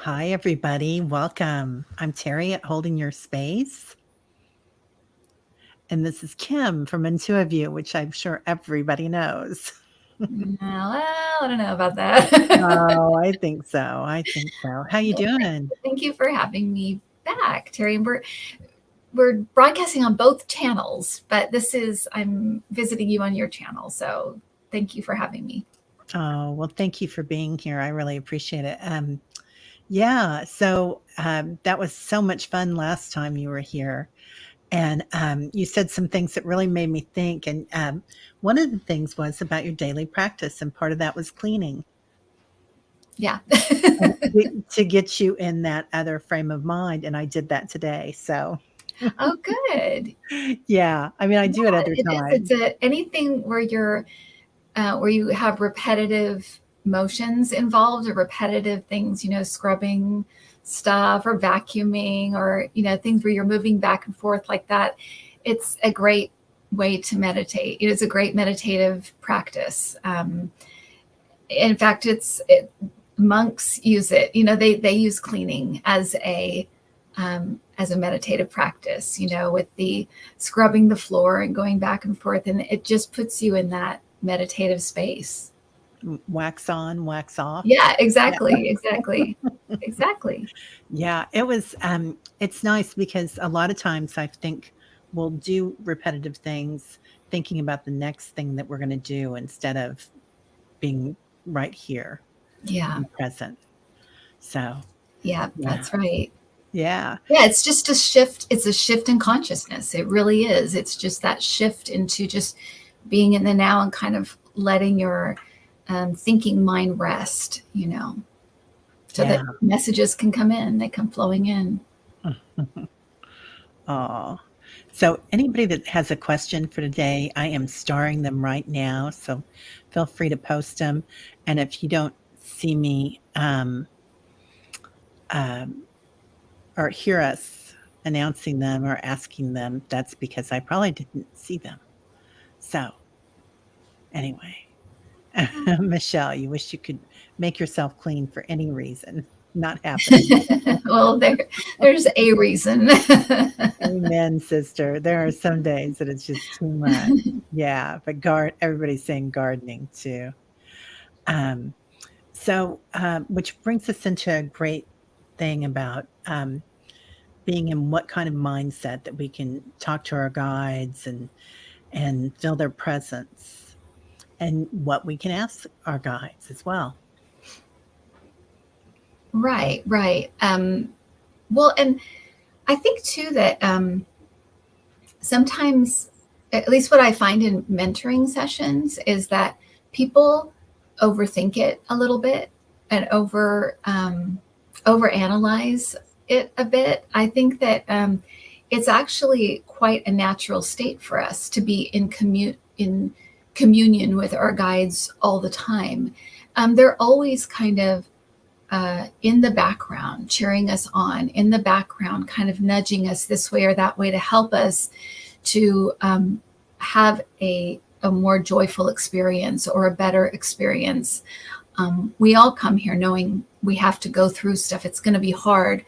Hi, everybody. Welcome. I'm Terry at Holding Your Space. And this is Kim from Intuiview, which I'm sure everybody knows. No, well, I don't know about that. Oh, I think so. I think so. How you Well, doing? thank you for having me back, Terry. And we're broadcasting on both channels, but I'm visiting you on your channel, so thank you for having me. Oh, well, thank you for being here. I really appreciate it. Yeah, so that was so much fun last time you were here. And you said some things that really made me think. And one of the things was about your daily practice, and part of that was cleaning. Yeah. And to get you in that other frame of mind, and I did that today, so Oh, good. yeah, I mean, I do it Yeah, other it is. times. Anything where you have repetitive motions involved or repetitive things, scrubbing stuff or vacuuming or, things where you're moving back and forth like that. It's a great way to meditate. It is a great meditative practice. In fact, monks use it. They use cleaning as a meditative practice. With the scrubbing the floor and going back and forth, and it just puts you in that meditative space. Wax on, wax off. Yeah, Yeah. exactly. Yeah, it's nice because a lot of times I think we'll do repetitive things thinking about the next thing that we're gonna do instead of being right here Yeah, and present. So, yeah, yeah. that's right. Yeah. Yeah, it's just a shift. It's a shift in consciousness. It really is. It's just that shift into just being in the now and kind of letting your thinking mind rest, so Yeah. that messages can come in, they come flowing in. Oh, so anybody that has a question for today, I am starring them right now. So feel free to post them. And if you don't see me um, or hear us announcing them or asking them, that's because I probably didn't see them. So anyway, Michelle, you wish you could make yourself clean for any reason. Not happening. Well, there's a reason. Amen, sister. There are some days that it's just too much. Yeah, but everybody's saying gardening too. Um, which brings us into a great thing about being in what kind of mindset that we can talk to our guides and feel their presence, and what we can ask our guides as well. Right, right. Well, and I think too that sometimes, at least what I find in mentoring sessions, is that people overthink it a little bit and overanalyze it a bit. I think that it's actually quite a natural state for us to be in communion with our guides all the time. They're always kind of in the background, cheering us on, in the background, kind of nudging us this way or that way to help us to have a more joyful experience or a better experience. We all come here knowing we have to go through stuff. It's going to be hard,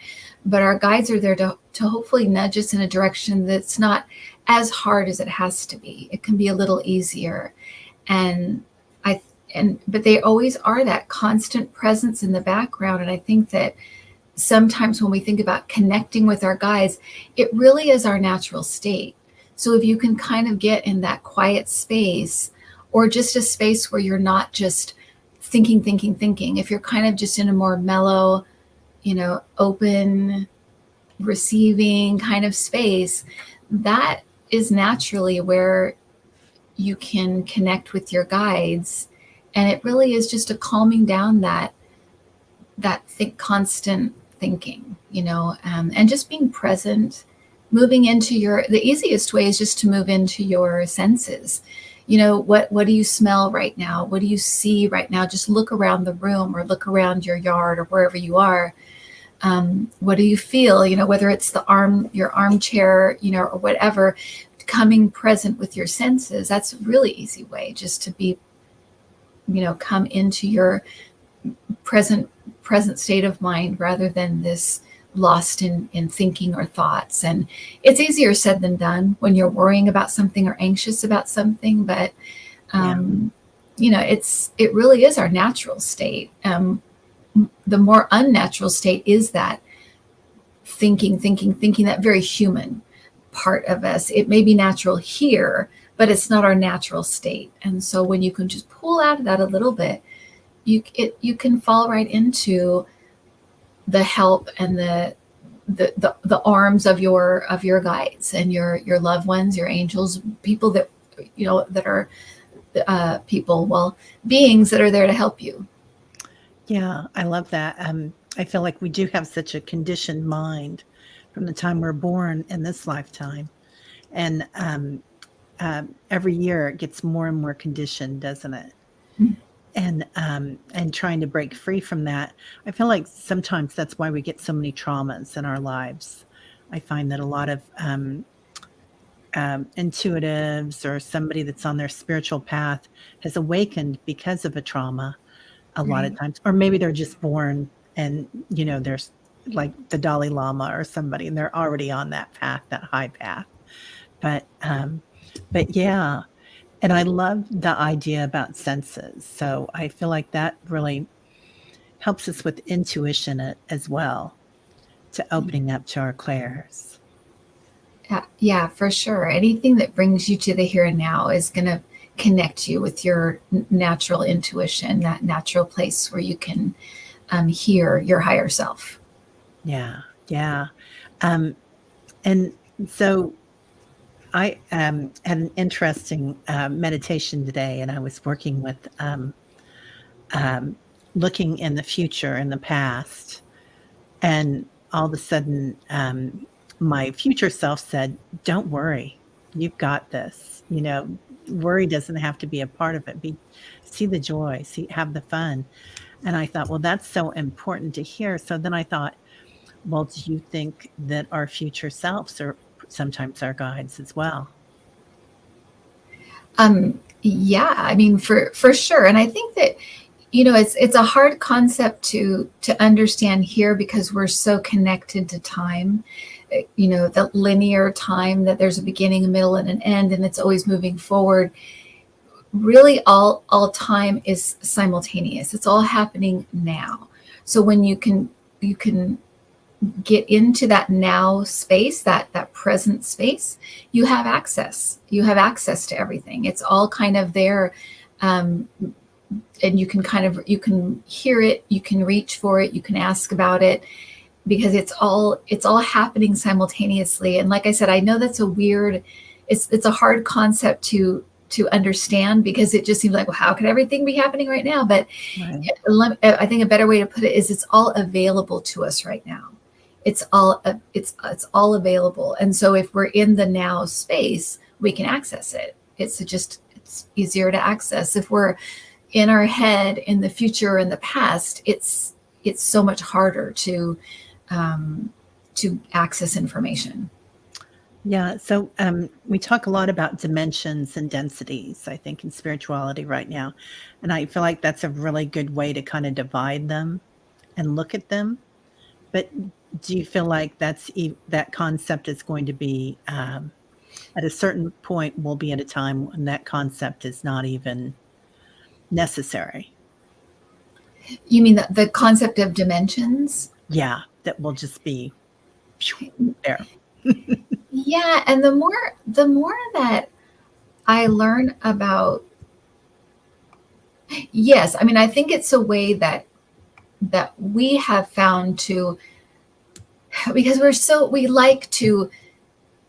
but our guides are there to hopefully nudge us in a direction that's not as hard as it has to be. It can be a little easier. And but they always are that constant presence in the background. And I think that sometimes when we think about connecting with our guides, it really is our natural state. So if you can kind of get in that quiet space, or just a space where you're not just thinking, if you're kind of just in a more mellow, open, receiving kind of space, that is naturally where you can connect with your guides. And it really is just a calming down that constant thinking, and just being present, moving into the easiest way is just to move into your senses. What do you smell right now? What do you see right now? Just look around the room or look around your yard or wherever you are. What do you feel? Whether it's your armchair, or whatever, coming present with your senses. That's a really easy way just to be, come into your present present state of mind rather than this lost in thinking or thoughts. And it's easier said than done when you're worrying about something or anxious about something, but Yeah. it really is our natural state. The more unnatural state is that thinking, that very human part of us. It may be natural here, but it's not our natural state. And so when you can just pull out of that a little bit, you can fall right into the help and the arms of your guides and your loved ones, your angels, people that that are beings that are there to help you. Yeah, I love that. I feel like we do have such a conditioned mind from the time we're born in this lifetime, and every year it gets more and more conditioned, doesn't it? And trying to break free from that, I feel like sometimes that's why we get so many traumas in our lives. I find that a lot of intuitives or somebody that's on their spiritual path has awakened because of a trauma a lot of Right. times, or maybe they're just born and there's like the Dalai Lama or somebody, and they're already on that path, that high path. But yeah, and I love the idea about senses. So I feel like that really helps us with intuition as well, to opening up to our clairs. Yeah, for sure. Anything that brings you to the here and now is going to connect you with your natural intuition, that natural place where you can hear your higher self. Yeah, yeah. Um, and so I had an interesting meditation today, and I was working with um, looking in the future and the past. And all of a sudden, my future self said, "Don't worry, you've got this. Worry doesn't have to be a part of it. See the joy, have the fun." And I thought, well, that's so important to hear. So then I thought, well, do you think that our future selves are sometimes our guides as well? Yeah, I mean, for sure. And I think that it's a hard concept to understand here because we're so connected to time. The linear time, that there's a beginning, a middle, and an end, and it's always moving forward. Really, all time is simultaneous. It's all happening now. So when you can get into that now space, that present space, you have access. You have access to everything. It's all kind of there. Um, and you can hear it, you can reach for it, you can ask about it, because it's all happening simultaneously. And like I said, I know that's it's a hard concept to understand, because it just seems like, well, how could everything be happening right now? But Right. I think a better way to put it is it's all available to us right now. It's all available. And so if we're in the now space, we can access it. It's easier to access. If we're in our head, in the future, in the past, it's so much harder to access information. Yeah. So we talk a lot about dimensions and densities, I think, in spirituality right now. And I feel like that's a really good way to kind of divide them and look at them. But do you feel like that concept is going to be at a certain point, we'll be at a time when that concept is not even necessary? You mean the concept of dimensions? Yeah, that will just be there. Yeah, and the more that I learn about, yes, I mean, I think it's a way that we have found to, because we like to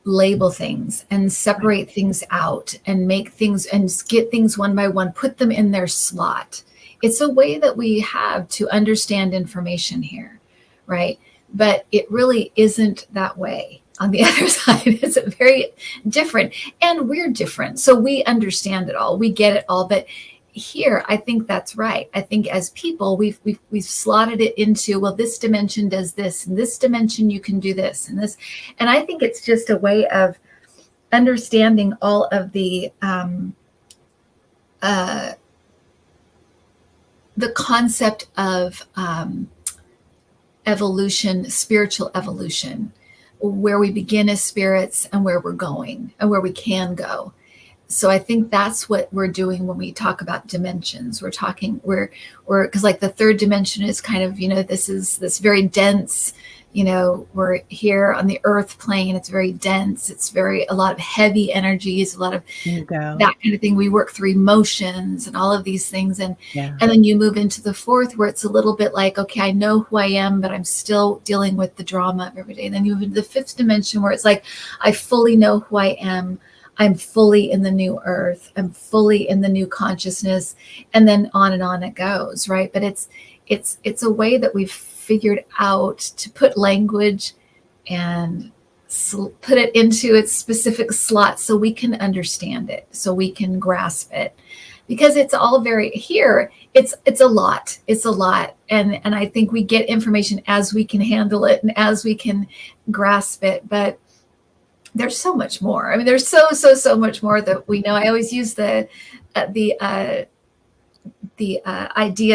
label things and Right. separate things out and make things and get things one by one, put them in their slot. It's a way that we have to understand information here, right? But it really isn't that way on the other side. It's a very different, and we're different. So we understand it all, we get it all. But here, I think that's right. I think as people, we've slotted it into, well, this dimension does this, and this dimension you can do this, and this. And I think it's just a way of understanding all of uh, the concept of evolution, spiritual evolution, where we begin as spirits and where we're going and where we can go. So I think that's what we're doing when we talk about dimensions. We're because like the third dimension is kind of, this is this very dense, we're here on the earth plane. It's very dense. It's a lot of heavy energies, a lot of that kind of thing. We work through emotions and all of these things. And then you move into the fourth, where it's a little bit like, okay, I know who I am, but I'm still dealing with the drama of every day. And then you move into the fifth dimension, where it's like, I fully know who I am. I'm fully in the new earth. I'm fully in the new consciousness. And then on it goes, right? But it's a way that we've figured out to put language and put it into its specific slot so we can understand it, so we can grasp it, because it's all very here. It's a lot. And I think we get information as we can handle it and as we can grasp it. But there's so much more. I mean, there's so much more that we know. I always use the idea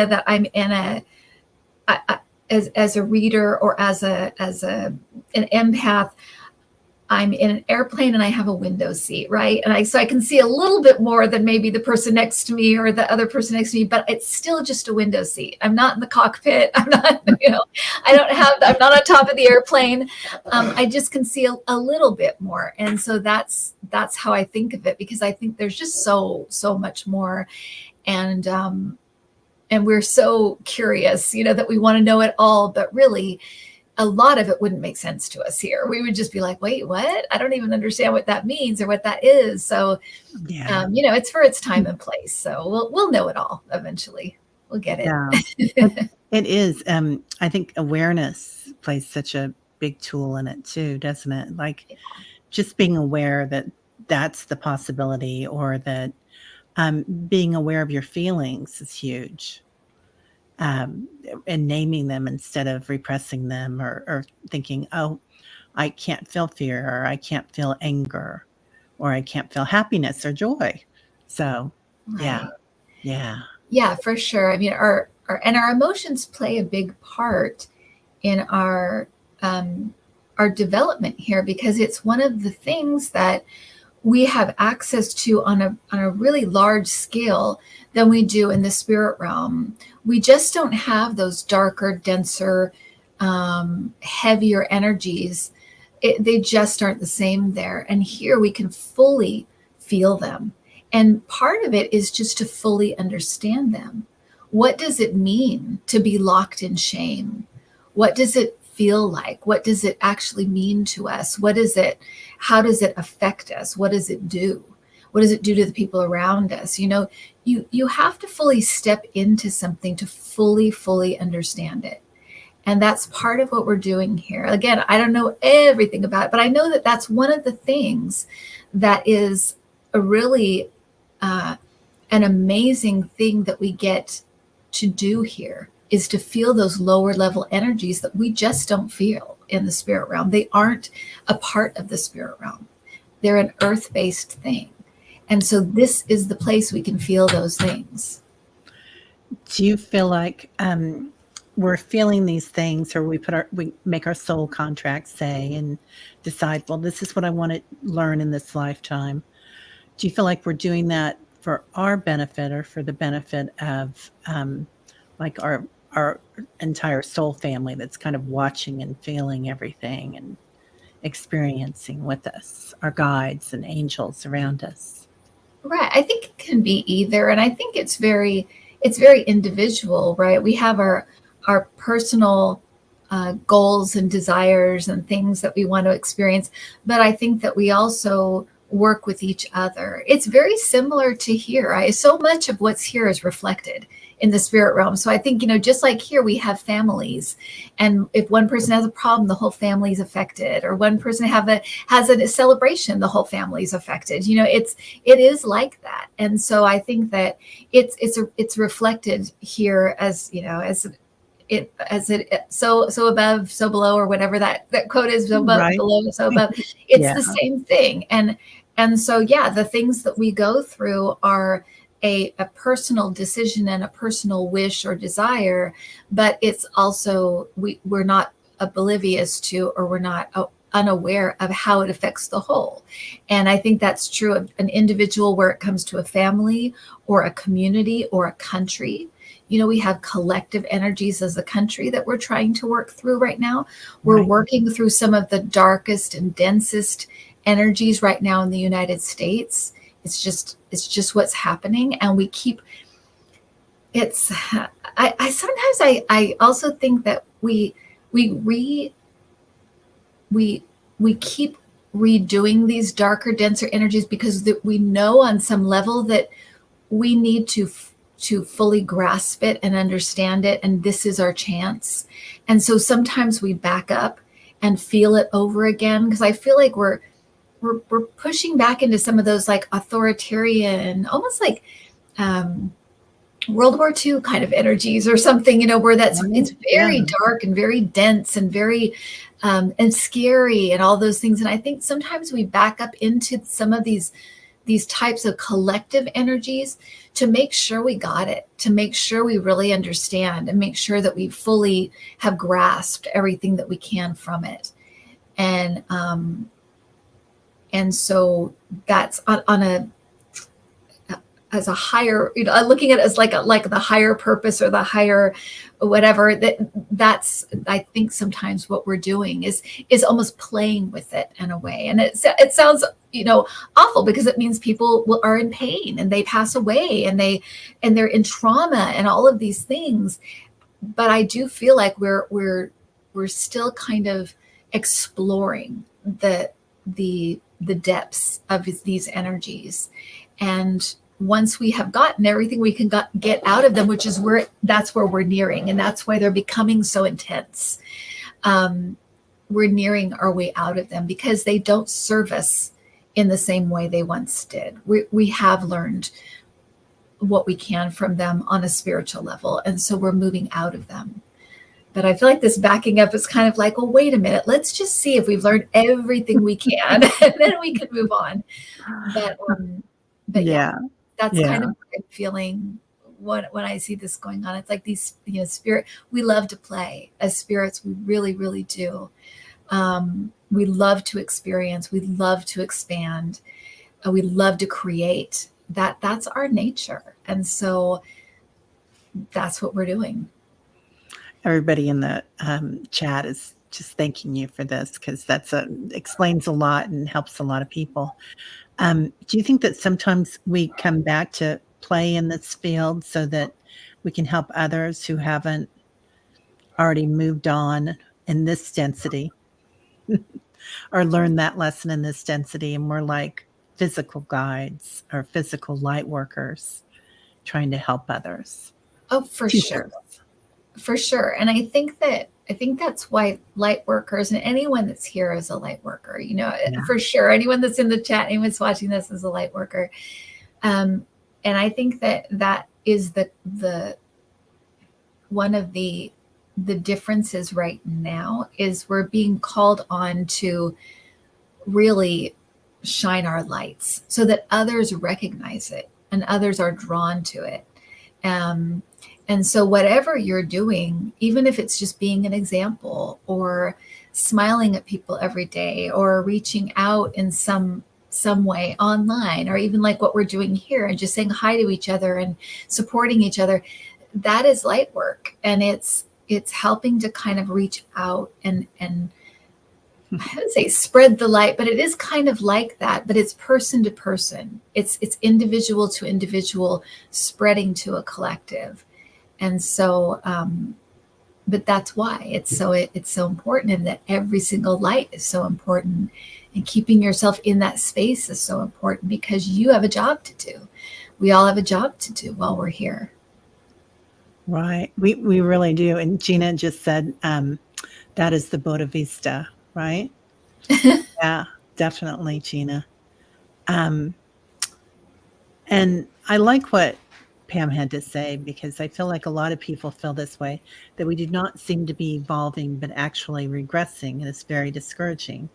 that I'm in as a reader or as an empath. I'm in an airplane and I have a window seat, right? And so I can see a little bit more than maybe the person next to me or the other person next to me, but it's still just a window seat. I'm not in the cockpit. I'm not, I'm not on top of the airplane. I just can see a little bit more. And so that's how I think of it, because I think there's just so much more. And we're so curious, that we want to know it all, but really, a lot of it wouldn't make sense to us here. We would just be like, wait, what? I don't even understand what that means or what that is. So, it's for its time and place. So we'll know it all eventually. We'll get it. Yeah. It is. I think awareness plays such a big tool in it too, doesn't it? Like just being aware that that's the possibility, or that being aware of your feelings is huge. And naming them instead of repressing them, or thinking, oh, I can't feel fear, or I can't feel anger, or I can't feel happiness or joy. So, right. Yeah, for sure. I mean, our emotions play a big part in our development here, because it's one of the things that we have access to on a really large scale than we do in the spirit realm. We just don't have those darker, denser, heavier energies. They just aren't the same there. And here we can fully feel them. And part of it is just to fully understand them. What does it mean to be locked in shame? What does it feel like? What does it actually mean to us? What is it? How does it affect us? What does it do? What does it do to the people around us? You have to fully step into something to fully understand it. And that's part of what we're doing here. Again, I don't know everything about it, but I know that that's one of the things that is a really an amazing thing that we get to do here, is to feel those lower level energies that we just don't feel in the spirit realm. They aren't a part of the spirit realm. They're an earth-based thing. And so this is the place we can feel those things. Do you feel like we're feeling these things, or we make our soul contract, say, and decide, well, this is what I want to learn in this lifetime? Do you feel like we're doing that for our benefit, or for the benefit of like our entire soul family that's kind of watching and feeling everything and experiencing with us, our guides and angels around us? Right. I think it can be either. And I think it's very individual, right? We have our personal goals and desires and things that we want to experience. But I think that we also work with each other. It's very similar to here. So much of what's here is reflected in the spirit realm. So I think, just like here, we have families, and if one person has a problem, the whole family is affected, or one person has a celebration, the whole family is affected. It is like that. And so I think that it's reflected here as so above, so below, or whatever that quote is, so above, right, below, so above. It's the same thing. And so, the things that we go through are a personal decision and a personal wish or desire, but it's also we're not oblivious to, or we're not unaware of how it affects the whole. And I think that's true of an individual where it comes to a family or a community or a country. You know, we have collective energies as a country that we're trying to work through right now. We're Right. working through some of the darkest and densest energies right now in the United States. It's just what's happening. And we keep it's I sometimes I also think that we we keep redoing these darker, denser energies because we know on some level that we need to fully grasp it and understand it, and this is our chance. And so sometimes we back up and feel it over again, because I feel like we're pushing back into some of those like authoritarian, almost like um, World War II kind of energies or something, you know, where Right. it's Yeah. very dark and very dense and very and scary and all those things. And I think sometimes we back up into some of these types of collective energies to make sure we got it, to make sure we really understand, and make sure that we fully have grasped everything that we can from it. And so that's on a as a higher, you know, looking at it as like the higher purpose or the higher whatever, that's I think sometimes what we're doing is almost playing with it in a way. And it sounds, you know, awful, because it means people are in pain and they pass away and they're in trauma and all of these things. But I do feel like we're still kind of exploring the depths of these energies. And once we have gotten everything we can get out of them, which is that's where we're nearing, and that's why they're becoming so intense. We're nearing our way out of them because they don't serve us in the same way they once did. We have learned what we can from them on a spiritual level, and so we're moving out of them. But I feel like this backing up is kind of like, well, wait a minute, let's just see if we've learned everything we can, and then we can move on. But yeah, Yeah. that's kind Yeah. of what I'm feeling when I see this going on. It's like these, you know, spirit. We love to play as spirits. We really, really do. We love to experience. We love to expand. We love to create. That's our nature, and so that's what we're doing. Everybody in the chat is just thanking you for this because explains a lot and helps a lot of people. Do you think that sometimes we come back to play in this field so that we can help others who haven't already moved on in this density or learned that lesson in this density, and we're like physical guides or physical light workers trying to help others? Oh, for Teachers. sure. For sure. And I think that's why light workers, and anyone that's here is a light worker, you know, Yeah. for sure. Anyone that's in the chat, anyone that's watching this is a light worker. And I think that is the one of the differences right now is we're being called on to really shine our lights so that others recognize it and others are drawn to it. Um, and so, whatever you're doing, even if it's just being an example or smiling at people every day or reaching out in some way online, or even like what we're doing here and just saying hi to each other and supporting each other, that is light work, and it's helping to kind of reach out and I would say spread the light, but it is kind of like that, but it's person to person. It's individual to individual spreading to a collective. And so but that's why it's so important, and that every single light is so important, and keeping yourself in that space is so important because you have a job to do. We all have a job to do while we're here. Right. We really do. And Gina just said that is the Boda Vista, right? Yeah, definitely, Gina. Um, and I like what Pam had to say because I feel like a lot of people feel this way, that we do not seem to be evolving, but actually regressing. And it's very discouraging.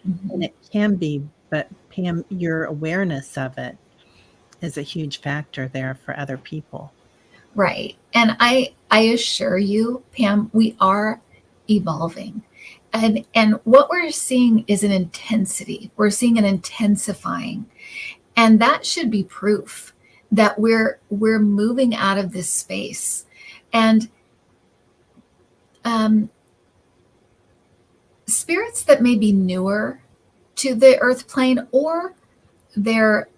And Mhm. it can be, but Pam, your awareness of it is a huge factor there for other people. Right. And I assure you, Pam, we are evolving. And what we're seeing is an intensity. We're seeing an intensifying. And that should be proof that we're moving out of this space. And spirits that may be newer to the earth plane, or they're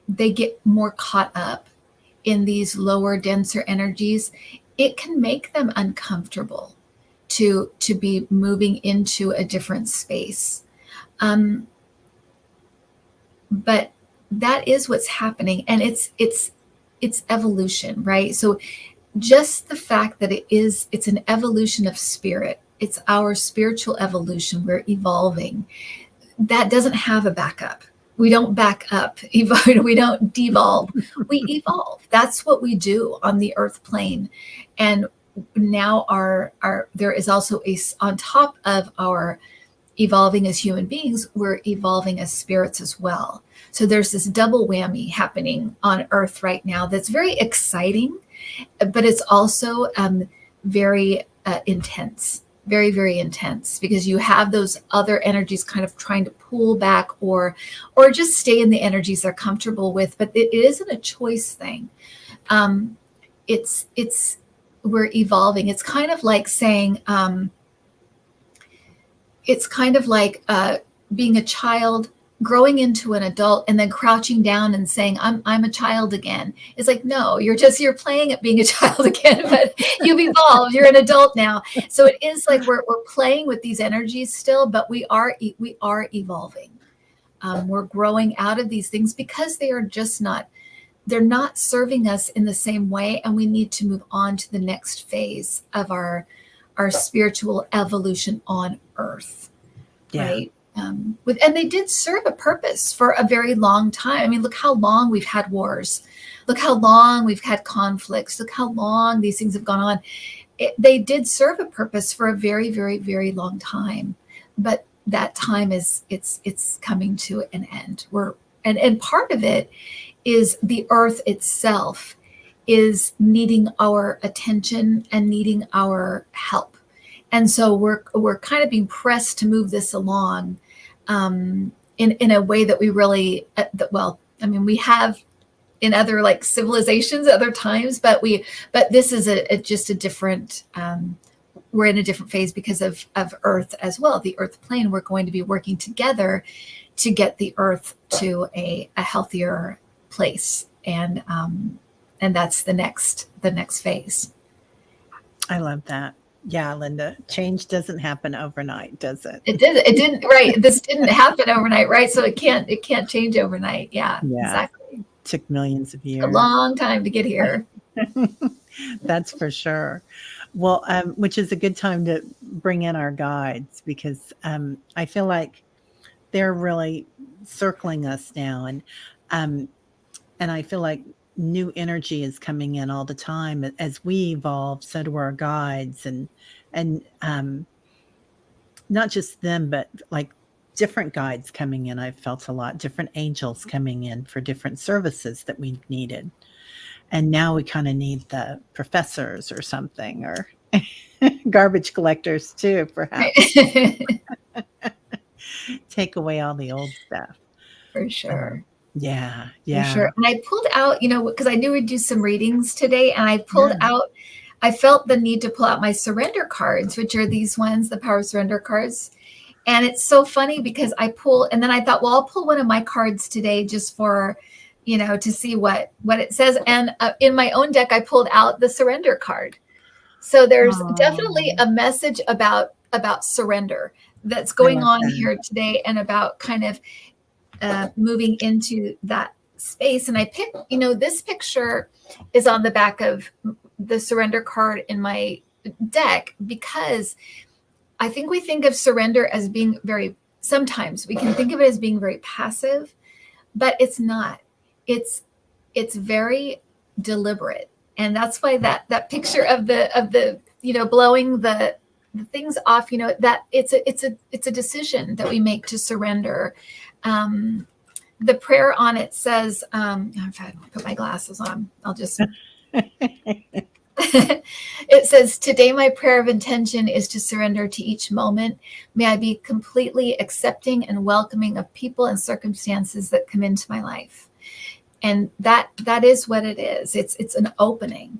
they get more caught up in these lower, denser energies, it can make them uncomfortable to be moving into a different space. But that is what's happening, and it's evolution, right? So just the fact that it's an evolution of spirit, it's our spiritual evolution, we're evolving, that doesn't have a backup. We don't back up, we don't devolve, we evolve. That's what we do on the earth plane. And now there is also on top of our evolving as human beings, we're evolving as spirits as well. So there's this double whammy happening on earth right now that's very exciting, but it's also very intense, very, very intense, because you have those other energies kind of trying to pull back or just stay in the energies they're comfortable with. But it isn't a choice thing. We're evolving. It's kind of like saying, it's kind of like being a child growing into an adult and then crouching down and saying, I'm a child again. It's like, no, you're playing at being a child again, but you've evolved, you're an adult now. So it is like we're playing with these energies still, but we are evolving. We're growing out of these things because they're not serving us in the same way. And we need to move on to the next phase of our spiritual evolution on earth. Yeah. Right. And they did serve a purpose for a very long time. I mean, look how long we've had wars. Look how long we've had conflicts. Look how long these things have gone on. They did serve a purpose for a very, very, very long time. But that time it's coming to an end. And part of it is the earth itself is needing our attention and needing our help. And so we're kind of being pressed to move this along in a way that we really, we have in other like civilizations, other times, but this is just a different, we're in a different phase because of Earth as well. The Earth plane, we're going to be working together to get the Earth to a healthier place. And that's the next phase. I love that. Yeah, Linda, change doesn't happen overnight, does it? It didn't, right. This didn't happen overnight, right? So it can't change overnight. Yeah, exactly. It took millions of years. A long time to get here. That's for sure. Well, which is a good time to bring in our guides, because I feel like they're really circling us now. And I feel like new energy is coming in all the time as we evolve. So do our guides, and not just them, but like different guides coming in. I've felt a lot, different angels coming in for different services that we needed. And now we kind of need the professors or something, or garbage collectors too, perhaps. Take away all the old stuff. For sure. Yeah. For sure. And I pulled out, because I knew we'd do some readings today, and I pulled out, I felt the need to pull out my surrender cards, which are these ones, the power surrender cards. And it's so funny because I pull, and then I thought, well, I'll pull one of my cards today just for, to see what it says. And in my own deck, I pulled out the surrender card. So there's definitely a message about surrender that's going on here today, and about kind of moving into that space. And I picked, this picture is on the back of the surrender card in my deck, because I think we think of surrender as being sometimes we can think of it as being very passive, but it's not. It's very deliberate. And that's why that picture of the blowing the things off, that it's a decision that we make to surrender. the prayer on it says, if I don't put my glasses on, I'll just. It says, today my prayer of intention is to surrender to each moment. May I be completely accepting and welcoming of people and circumstances that come into my life. And that is what it is. It's an opening.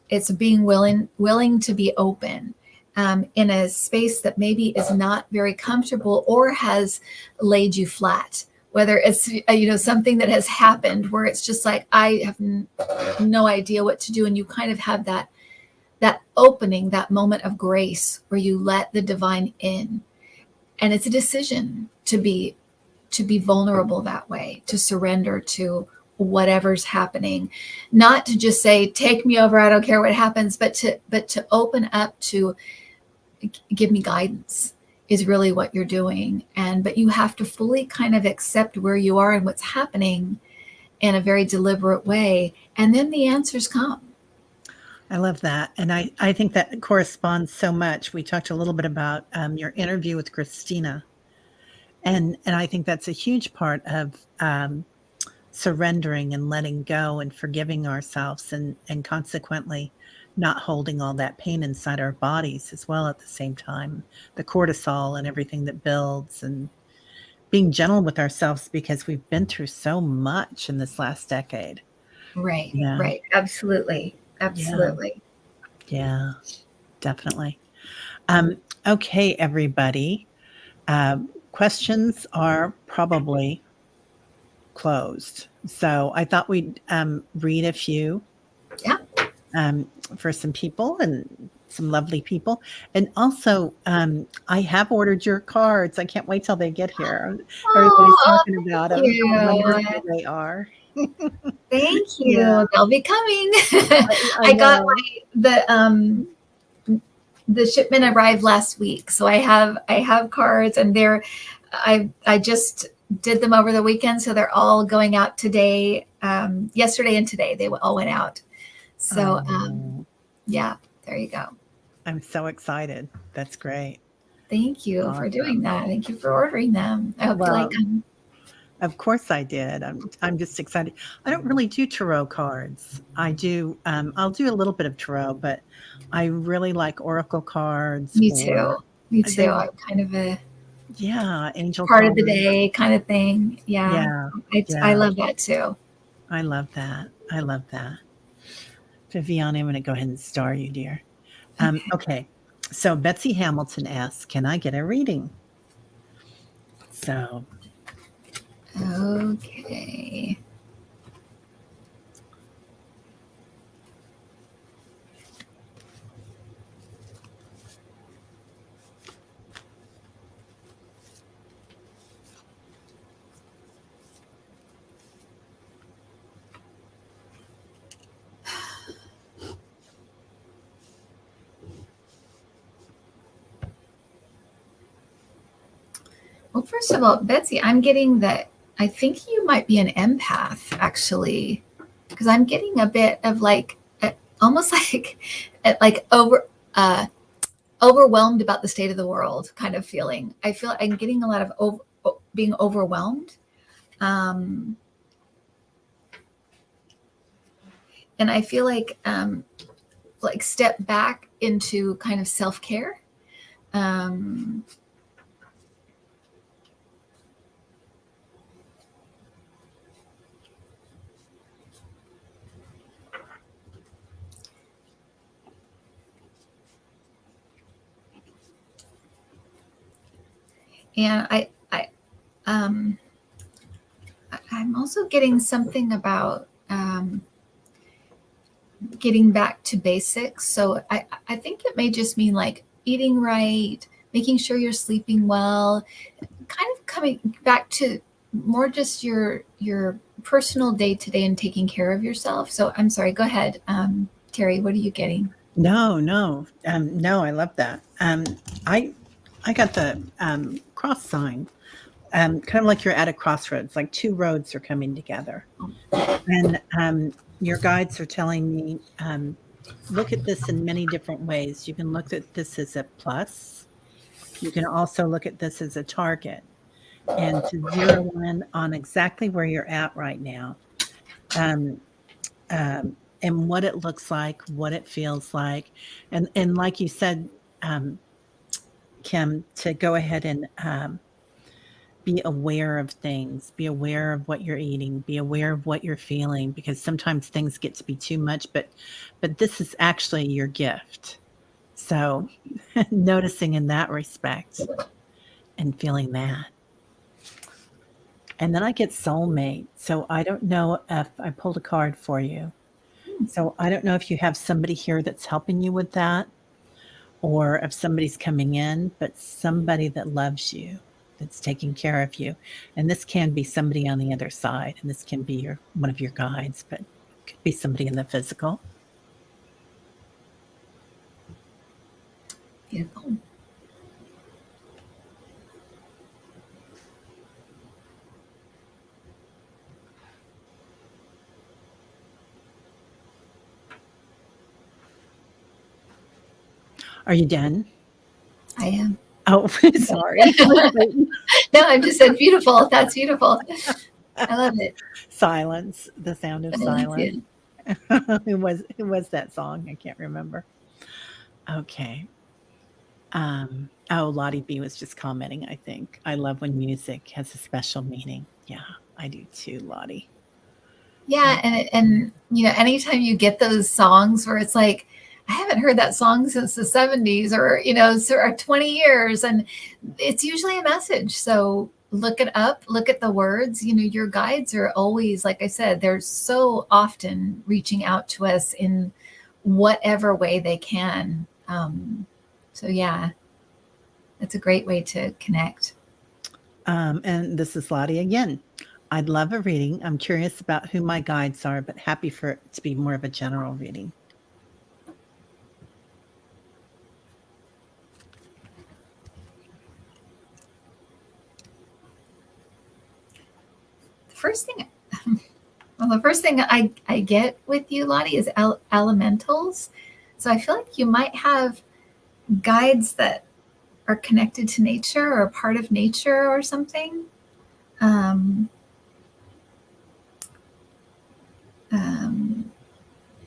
It's being willing to be open in a space that maybe is not very comfortable or has laid you flat. Whether it's something that has happened where it's just like, I have no idea what to do, and you kind of have that opening, that moment of grace where you let the divine in, and it's a decision to be vulnerable that way, to surrender to whatever's happening, not to just say, take me over, I don't care what happens, but to open up to give me guidance is really what you're doing. But you have to fully kind of accept where you are and what's happening in a very deliberate way. And then the answers come. I love that. And I think that corresponds so much. We talked a little bit about your interview with Christina. And I think that's a huge part of surrendering and letting go and forgiving ourselves, and consequently not holding all that pain inside our bodies as well at the same time, the cortisol and everything that builds, and being gentle with ourselves because we've been through so much in this last decade. Right, Yeah. right. Absolutely. Absolutely. Yeah, definitely. Okay, everybody. Questions are probably closed. So I thought we'd read a few. Yeah. For some people, and some lovely people. And also, I have ordered your cards. I can't wait till they get here. Everybody's talking about them, how wonderful they are. Thank you. Yeah. They'll be coming. I got know. the shipment arrived last week, so I have cards, and I just did them over the weekend, so they're all going out today. Yesterday and today they all went out. So yeah, there you go. I'm so excited. That's great. Thank you for doing that. Thank you for ordering them. I hope you like them. Of course I did. I'm just excited. I don't really do tarot cards. I do I'll do a little bit of tarot, but I really like oracle cards. Me too. Me too. I'm kind of a angel part cards. of the day kind of thing. Yeah. I love that too. I love that. I love that. Viviane, I'm going to go ahead and star you, dear. Okay. So Betsy Hamilton asks, can I get a reading? So. Okay. Well, first of all, Betsy, I'm getting that I think you might be an empath, actually, because I'm getting a bit of almost like overwhelmed about the state of the world kind of feeling. I feel I'm getting a lot of being overwhelmed. And I feel like step back into kind of self-care. And I'm also getting something about getting back to basics. So I think it may just mean like eating right, making sure you're sleeping well, kind of coming back to more just your personal day-to-day and taking care of yourself. So I'm sorry, go ahead. Terry, what are you getting? No, I love that. I got the cross sign, kind of like you're at a crossroads, like two roads are coming together. And your guides are telling me, look at this in many different ways. You can look at this as a plus. You can also look at this as a target. and to zero in on exactly where you're at right now. Um, and what it looks like, what it feels like, and like you said, um, Kim, to go ahead and be aware of things, be aware of what you're eating, be aware of what you're feeling, because sometimes things get to be too much, but this is actually your gift. So noticing in that respect and feeling that. And then I get soulmate. So I don't know if I pulled a card for you. So I don't know if you have somebody here that's helping you with that or if somebody's coming in, but somebody that loves you, that's taking care of you. And this can be somebody on the other side, and this can be your one of your guides, but it could be somebody in the physical. Beautiful. Are you done? I am. Oh, sorry. I was waiting. No, I just said beautiful. That's beautiful. I love it. Silence, the sound of Silence, yeah. silence. Who was that song? I can't remember. Okay. Oh, Lottie B was just commenting, I think. I love when music has a special meaning. Yeah, I do too, Lottie. Yeah, and you know, anytime you get those songs where it's like, I haven't heard that song since the 70s or, you know, or 20 years, and it's usually a message. So look it up, look at the words. You know, your guides are always, like I said, they're so often reaching out to us in whatever way they can. So yeah, it's a great way to connect. And this is Lottie again. I'd love a reading. I'm curious about who my guides are, but happy for it to be more of a general reading. The first thing Well, the first thing I get with you, Lottie, is elementals. So I feel like you might have guides that are connected to nature or part of nature or something. Um, um,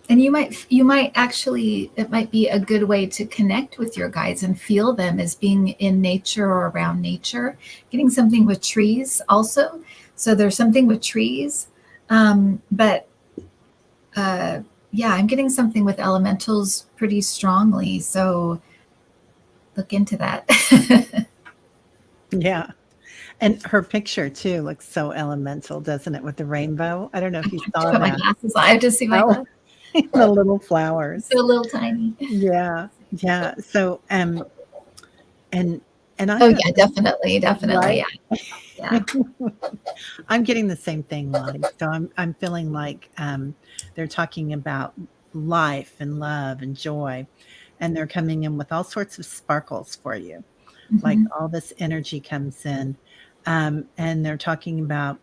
and you might actually, it might be a good way to connect with your guides and feel them as being in nature or around nature. Getting something with trees also. So there's something with trees, but yeah, I'm getting something with elementals pretty strongly. So look into that. Yeah. And her picture too looks so elemental, doesn't it, with the rainbow? I don't know I if you have to saw put my that. glasses on. I have to see my Oh, glasses. the little flowers. So little tiny. Yeah. Yeah. So, and I Oh don't yeah, definitely, definitely. right? Yeah, yeah. I'm getting the same thing, Lottie. So I'm feeling like they're talking about life and love and joy, and they're coming in with all sorts of sparkles for you. Like Hmm. all this energy comes in, and they're talking about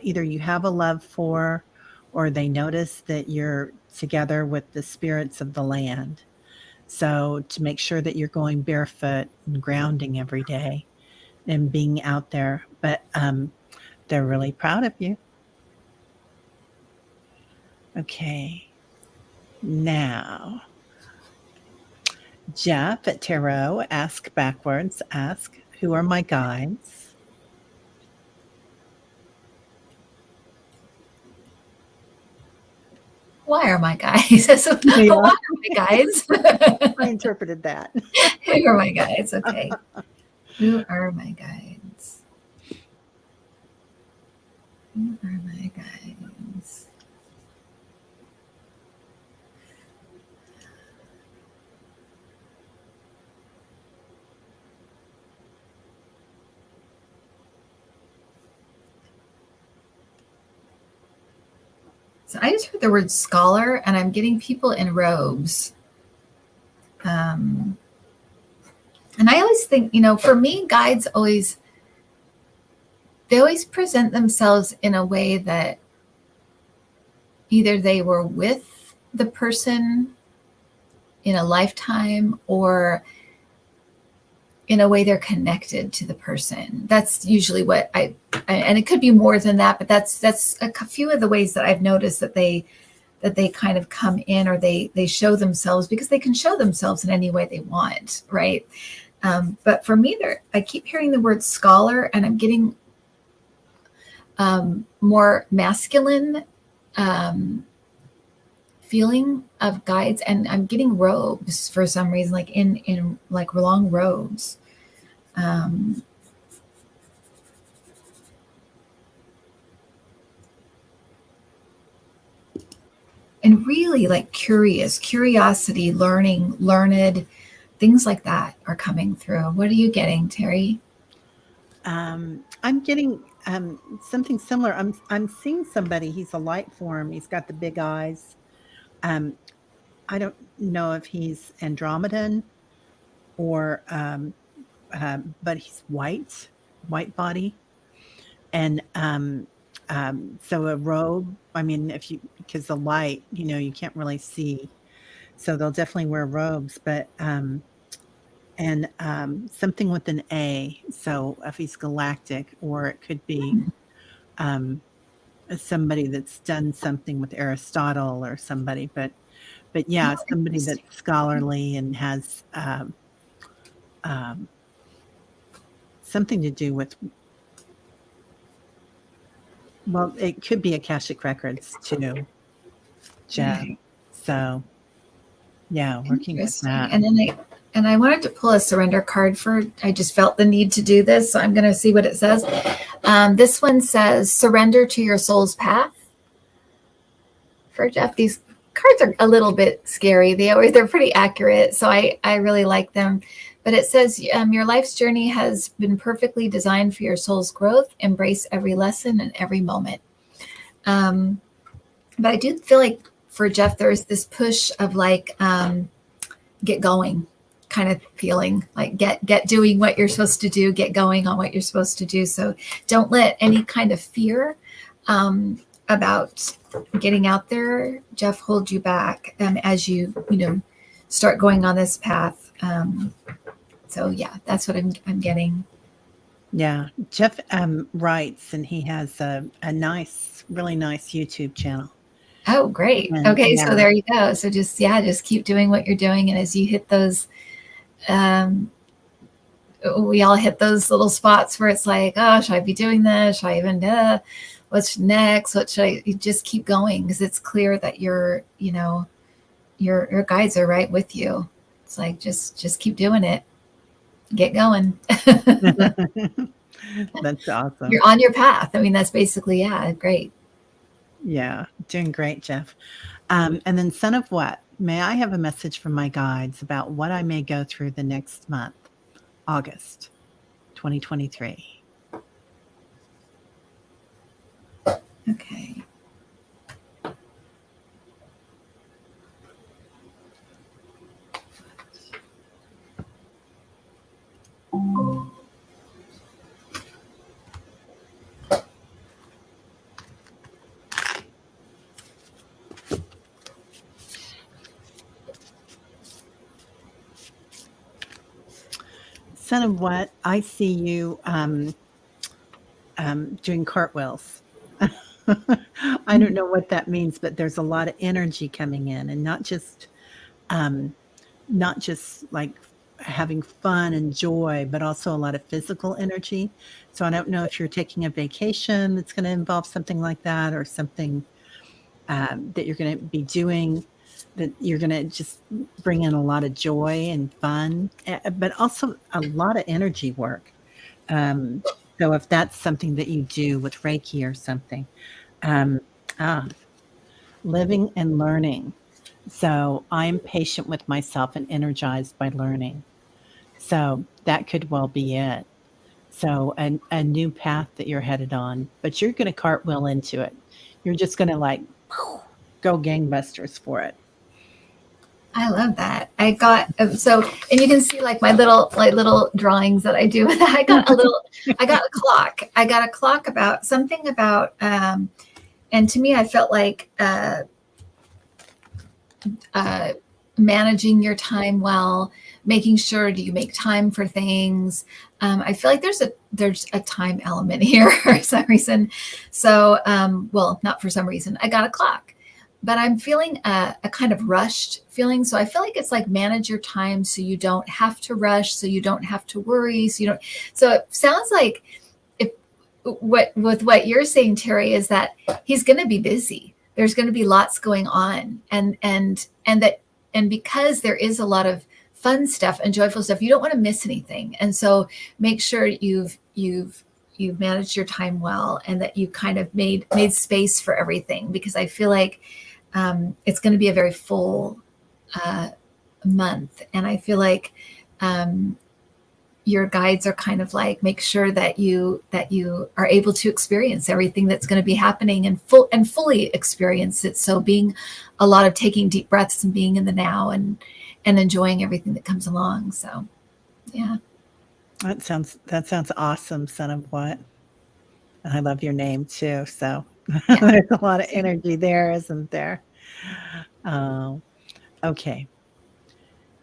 either you have a love for, or they notice that you're together with the spirits of the land. So to make sure that you're going barefoot and grounding every day and being out there, but they're really proud of you. Okay. Now, Jeff at Tarot, ask backwards, ask, who are my guides? Why are my guys? Yeah, Why are my guys? I interpreted that. Who are my guys? Okay. Who are my guides? Who are my guides? So I just heard the word scholar, and I'm getting people in robes. Um, and I always think, you know, for me, guides always, they always present themselves in a way that either they were with the person in a lifetime, or in a way they're connected to the person. That's usually what and it could be more than that, but that's a few of the ways that I've noticed that they kind of come in, or they show themselves, because they can show themselves in any way they want, right? But for me, I keep hearing the word scholar, and I'm getting more masculine feeling of guides, and I'm getting robes for some reason, like in like long robes. And really like curiosity, learned, things like that are coming through. What are you getting, Terry? I'm getting something similar. I'm seeing somebody. He's a light form. He's got the big eyes. Um, I don't know if he's Andromedan or, but he's white body, and so a robe. I mean, if you because the light, you can't really see, so they'll definitely wear robes. But and something with an A. So if he's galactic, or it could be um, somebody that's done something with Aristotle or somebody. But yeah, Oh, somebody interesting. that's scholarly and has um, something to do with. Well, it could be Akashic Records too, Jeff. Okay. So yeah, working with Interesting. that. And then I wanted to pull a surrender card I just felt the need to do this. So I'm going to see what it says. This one says, surrender to your soul's path. For Jeff, these cards are a little bit scary. They're pretty accurate. So I really like them. But it says, your life's journey has been perfectly designed for your soul's growth. Embrace every lesson and every moment. But I do feel like for Jeff, there's this push of like, get going kind of feeling, like get doing what you're supposed to do, get going on what you're supposed to do. So don't let any kind of fear about getting out there, Jeff, hold you back as you start going on this path. So yeah, that's what I'm getting. Yeah, Jeff writes, and he has a really nice YouTube channel. Oh, great. And Okay, so yeah, there you go. So just keep doing what you're doing, and as you hit those, we all hit those little spots where it's like, oh, should I be doing this? Should I even? What's next? What should I? You just keep going, because it's clear that your guides are right with you. It's like just keep doing it. Get going. that's awesome. You're on your path. I mean, that's basically, yeah, great. Yeah, doing great, Jeff. And then, son of what? May I have a message from my guides about what I may go through the next month, August 2023? Okay. Son of what? I see you doing cartwheels. I don't know what that means, but there's a lot of energy coming in, and not just like having fun and joy, but also a lot of physical energy. So I don't know if you're taking a vacation that's going to involve something like that, or something that you're going to be doing that you're going to just bring in a lot of joy and fun, but also a lot of energy work. Um, so if that's something that you do with Reiki or something, um, ah, living and learning. So I'm patient with myself and energized by learning. So that could well be it. So a new path that you're headed on, but you're going to cartwheel into it. You're just going to like go gangbusters for it. I love that. I got so, and you can see like my little drawings that I do with that. I got a clock. I got a clock about something about, and to me, I felt like managing your time well, making sure do you make time for things. I feel like there's a time element here for some reason. So, well, not for some reason. I got a clock, but I'm feeling a kind of rushed feeling. So I feel like it's like manage your time so you don't have to rush, so you don't have to worry, so you don't. So it sounds like if what you're saying, Terry, is that he's going to be busy. There's going to be lots going on, and because there is a lot of fun stuff and joyful stuff, you don't want to miss anything. And so make sure you've managed your time well, and that you kind of made space for everything, because I feel like it's going to be a very full month, and I feel like your guides are kind of like, make sure that you are able to experience everything that's going to be happening, and fully experience it. So being a lot of taking deep breaths and being in the now, and enjoying everything that comes along. So yeah. That sounds awesome, son of what? And I love your name too. So Yeah. there's a lot of energy there, isn't there? Oh, okay.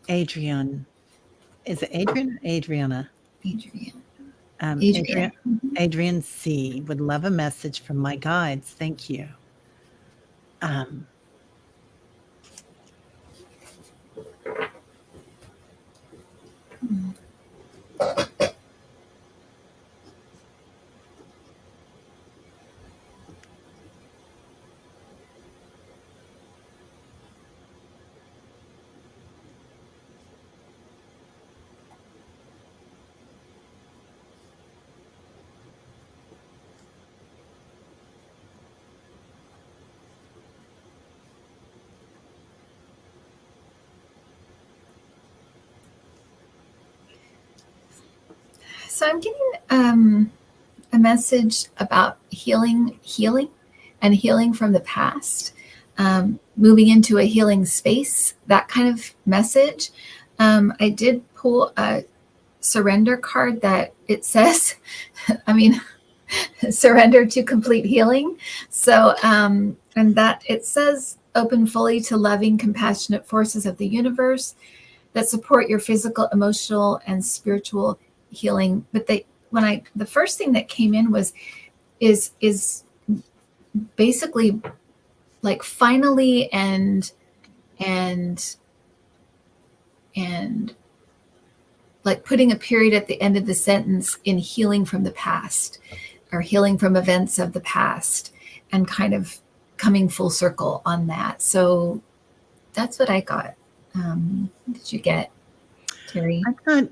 Adrian. Is it Adrian or Adriana? Adrian. Adrian. Adrian C. would love a message from my guides. Thank you. Um, So I'm getting a message about healing, and healing from the past, moving into a healing space, that kind of message. I did pull a surrender card that it says, I mean, surrender to complete healing. So, and that it says, open fully to loving, compassionate forces of the universe that support your physical, emotional, and spiritual healing. But the first thing that came in is basically like finally and like putting a period at the end of the sentence in healing from the past, or healing from events of the past, and kind of coming full circle on that. So that's what I got. What did you get, Terry? I got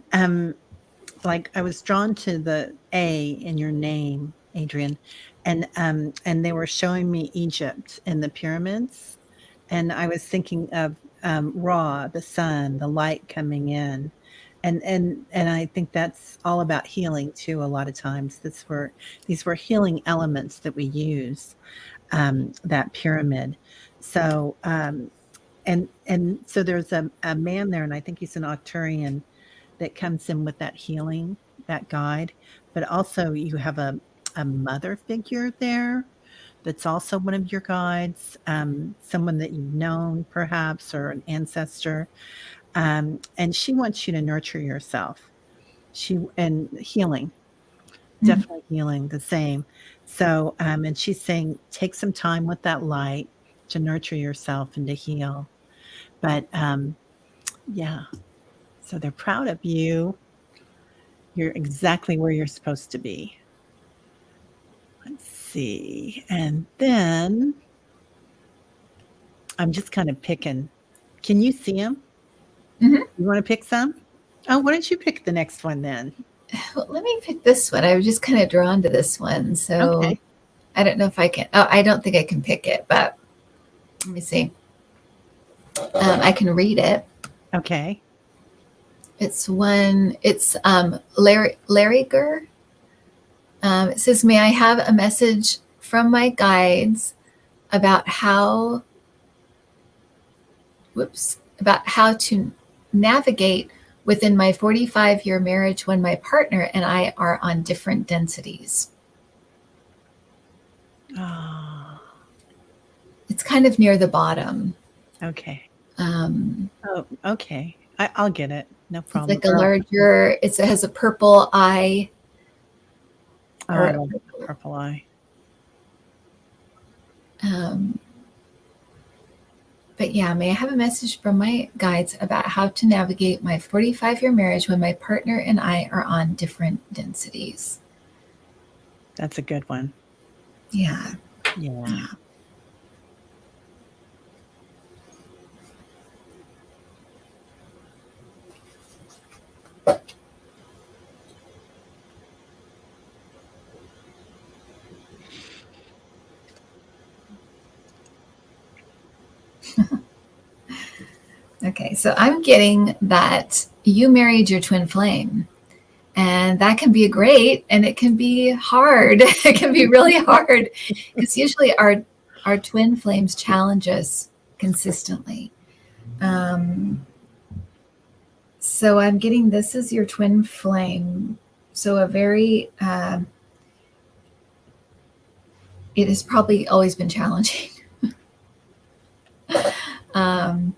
like I was drawn to the A in your name, Adrian, and they were showing me Egypt and the pyramids, and I was thinking of Ra, the sun, the light coming in, and I think that's all about healing too. A lot of times, these were healing elements that we use, that pyramid. So and so there's a man there, and I think he's an Octurian that comes in with that healing, that guide. But also you have a mother figure there that's also one of your guides, someone that you've known perhaps, or an ancestor. And she wants you to nurture yourself. And healing, definitely healing the same. So, and she's saying, take some time with that light to nurture yourself and to heal. But yeah, so they're proud of you. You're exactly where you're supposed to be. Let's see. And then I'm just kind of picking. Can you see them? Mm-hmm. You want to pick some? Oh, why don't you pick the next one then? Well, let me pick this one. I was just kind of drawn to this one. So Okay. I don't know if I can. Oh, I don't think I can pick it, but let me see. I can read it. Okay. It's Larry Gurr. It says, may I have a message from my guides about how to navigate within my 45-year marriage when my partner and I are on different densities. Oh, It's kind of near the bottom. okay. Oh, okay. I'll get it. No It's problem. like a larger, it has a purple eye. Oh, I Or love the purple eye. um, but yeah, may I have a message from my guides about how to navigate my 45-year marriage when my partner and I are on different densities? That's a good one. Yeah. Yeah. Okay, so I'm getting that you married your twin flame, and that can be great, and it can be hard. It can be really hard because usually our twin flames challenge us consistently. So I'm getting this is your twin flame. So a very it has probably always been challenging. um,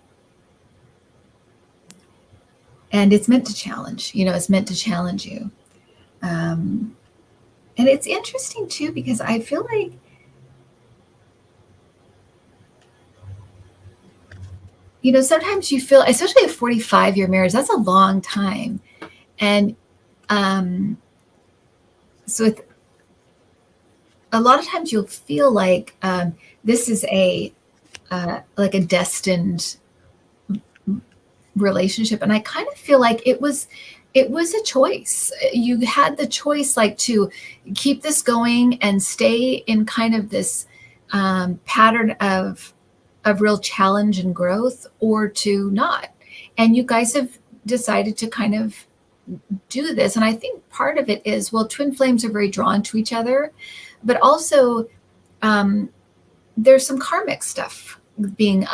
and it's meant to challenge. It's meant to challenge you. Um, and it's interesting too because I feel like sometimes you feel, especially a 45-year marriage, that's a long time. And so a lot of times you'll feel like this is like a destined relationship. And I kind of feel like it was a choice. You had the choice, like, to keep this going and stay in kind of this pattern of real challenge and growth, or to not. And you guys have decided to kind of do this. And I think part of it is, well, twin flames are very drawn to each other, but also there's some karmic stuff being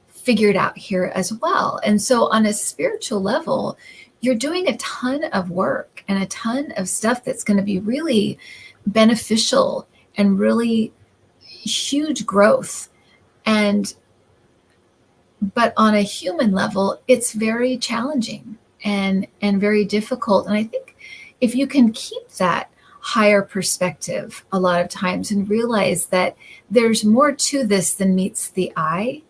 figured out here as well. And so on a spiritual level, you're doing a ton of work and a ton of stuff that's going to be really beneficial and really huge growth. But on a human level, it's very challenging and very difficult. And I think if you can keep that higher perspective a lot of times and realize that there's more to this than meets the eye,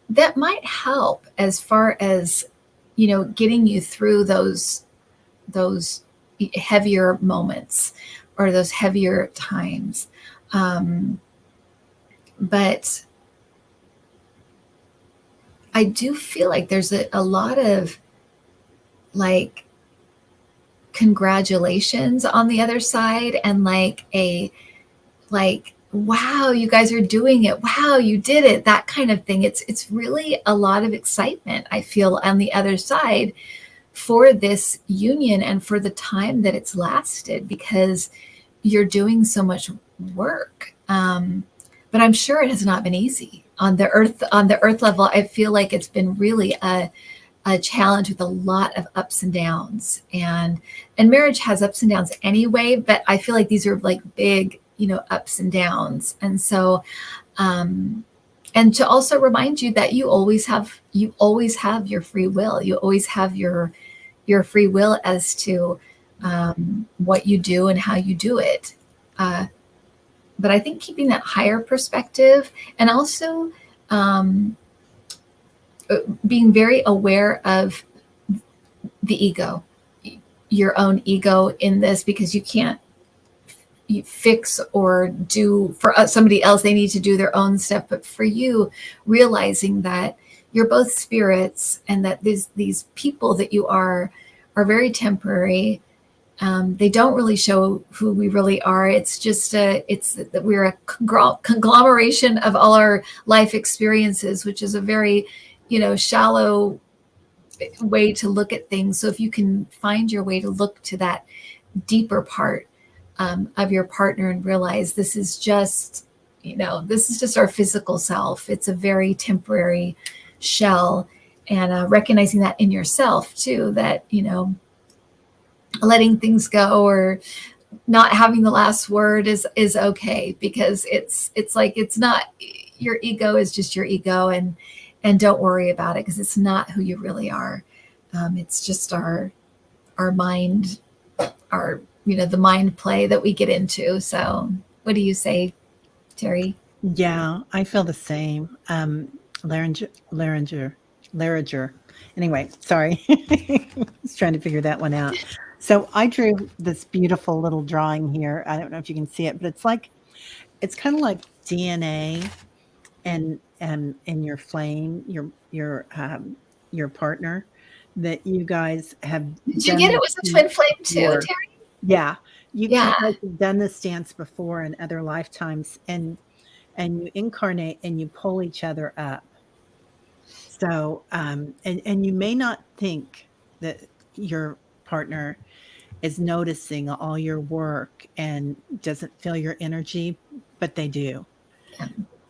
that might help as far as getting you through those heavier moments or those heavier times. But I do feel like there's a lot of, like, congratulations on the other side, and like wow, you guys are doing it, wow, you did it, that kind of thing. It's really a lot of excitement, I feel, on the other side for this union and for the time that it's lasted, because you're doing so much work. But I'm sure it has not been easy on the earth level. I feel like it's been really a challenge with a lot of ups and downs, and marriage has ups and downs anyway, but I feel like these are like big, ups and downs. And so, and to also remind you that you always have your free will. You always have your free will as to what you do and how you do it. But I think keeping that higher perspective, and also being very aware of the ego, your own ego in this, because you can't fix or do for somebody else. They need to do their own stuff. But for you, realizing that you're both spirits, and that these people that you are very temporary. They don't really show who we really are. It's just it's that we're a conglomeration of all our life experiences, which is a very, shallow way to look at things. So if you can find your way to look to that deeper part of your partner and realize this is just our physical self. It's a very temporary shell, and recognizing that in yourself too, that, letting things go or not having the last word is okay, because it's like, it's not, your ego is just your ego, and don't worry about it because it's not who you really are. It's just our mind, our the mind play that we get into. So, what do you say, Terry? Yeah, I feel the same. Larringer, Larringer, Larringer. Anyway, sorry. I was trying to figure that one out. So I drew this beautiful little drawing here. I don't know if you can see it, but it's kind of like DNA and your flame, your partner, that you guys have Did you done get it this was a dance twin flame too, before. Terry? Yeah, you Yeah. guys have done this dance before in other lifetimes, and you incarnate and you pull each other up. So, and you may not think that your partner is noticing all your work and doesn't feel your energy, but they do. Yeah.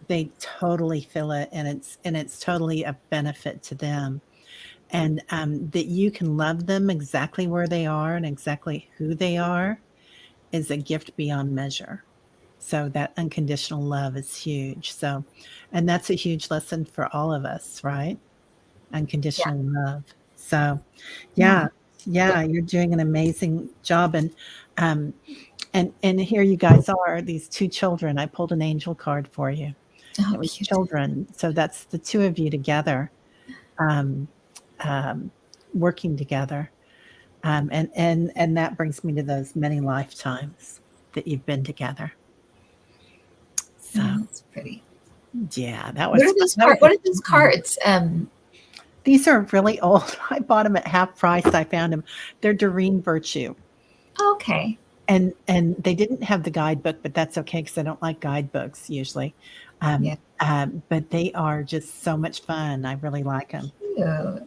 They totally feel it, and it's totally a benefit to them. And that you can love them exactly where they are and exactly who they are is a gift beyond measure. So that unconditional love is huge. So, and that's a huge lesson for all of us, right? Yeah. Unconditional love. So, Yeah. yeah, yeah, you're doing an amazing job. Um, and here you guys are, these two children. I pulled an angel card for you. Oh, It was cute. children. So that's the two of you together, um, um, working together. And that brings me to those many lifetimes that you've been together. So Oh, that's pretty. yeah, that was What a are those fun. cards? These are really old. I bought them at half price. I found them. They're Doreen Virtue, Okay. and they didn't have the guidebook, but that's okay because I don't like guidebooks usually. Yeah. But they are just so much fun. I really like them. Cute.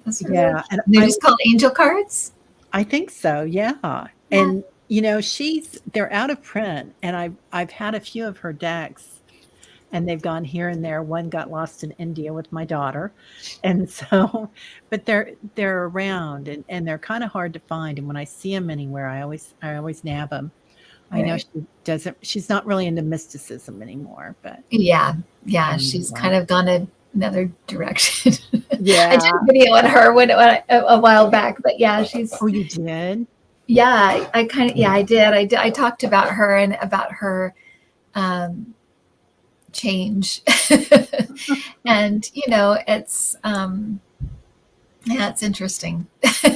Those are really Yeah, cute. and They're just called angel cards? I think so. Yeah, Yeah. and they're out of print, and I've had a few of her decks, and they've gone here and there. One got lost in India with my daughter, and so, but they're around, and they're kind of hard to find. And when I see them anywhere, I always nab them. I know Right. she doesn't. She's not really into mysticism anymore, but Yeah. Yeah. She's anyway. kind of gone another direction. I did Yeah. a video on her a while back, but yeah, she's Oh, you did? yeah. I kind of yeah, I did. I did. I talked about her and about her um, change, and yeah, it's interesting.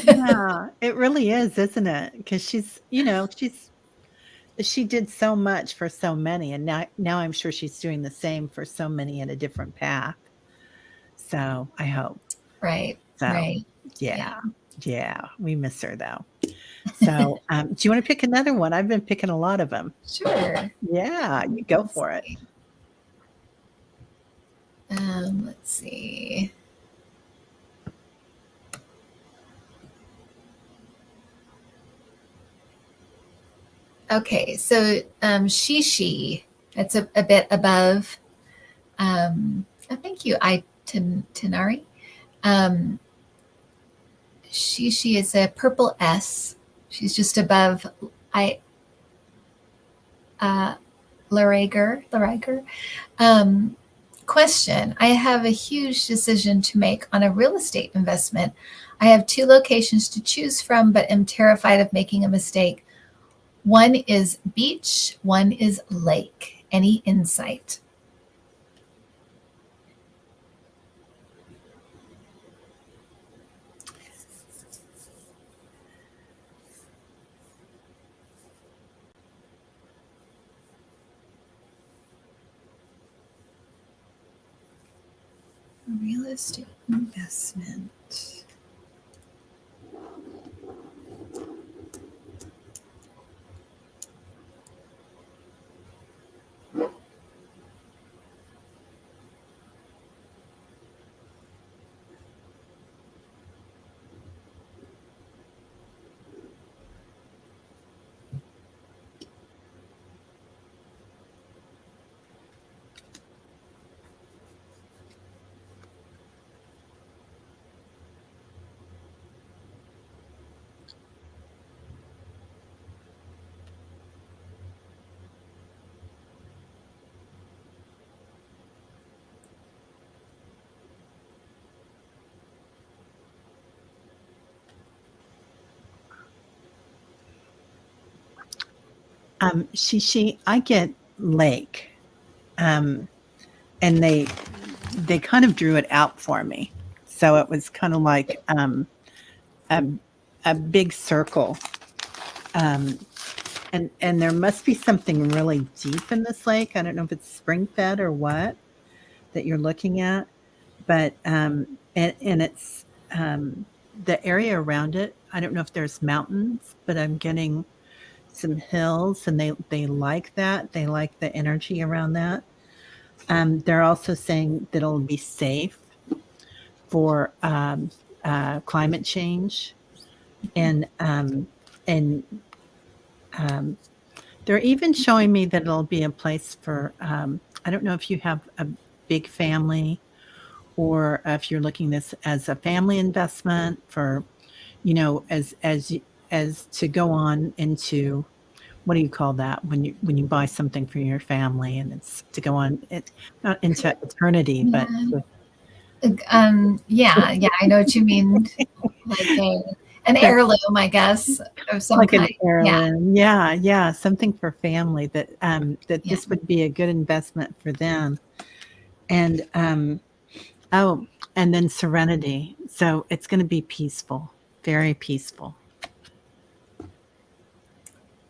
Yeah, it really is, isn't it? Because she did so much for so many, and now I'm sure she's doing the same for so many in a different path. So I hope. Right. So Right. Yeah. yeah, yeah, we miss her though. So do you want to pick another one? I've been picking a lot of them. Sure. Yeah, you go Let's for it. see. Let's see. Okay, so Shishi, that's a bit above. Thank you, Tinari. Um, Shishi is a purple S. She's just above I Larager. Um, Question: I have a huge decision to make on a real estate investment. I have two locations to choose from, but am terrified of making a mistake. One is beach, one is lake. Any insight? Real estate investment. I get lake, um, and they kind of drew it out for me. So it was kind of like a, a big circle. Um, and there must be something really deep in this lake. I don't know if it's spring fed or what that you're looking at, but and it's the area around it. I don't know if there's mountains, but I'm getting some hills, and they like that. They like the energy around that. They're also saying that it'll be safe for climate change, and and um, they're even showing me that it'll be a place for. I don't know if you have a big family, or if you're looking this as a family investment for, as to go on into, what do you call that when you buy something for your family, and it's to go on it, not into eternity, but Yeah. Yeah, yeah, I know what you mean. Like an that heirloom, I guess, of some like an kind. Yeah, heirloom. Yeah, yeah, something for family that that yeah. this would be a good investment for them. And oh, and then serenity. So it's going to be peaceful, very peaceful.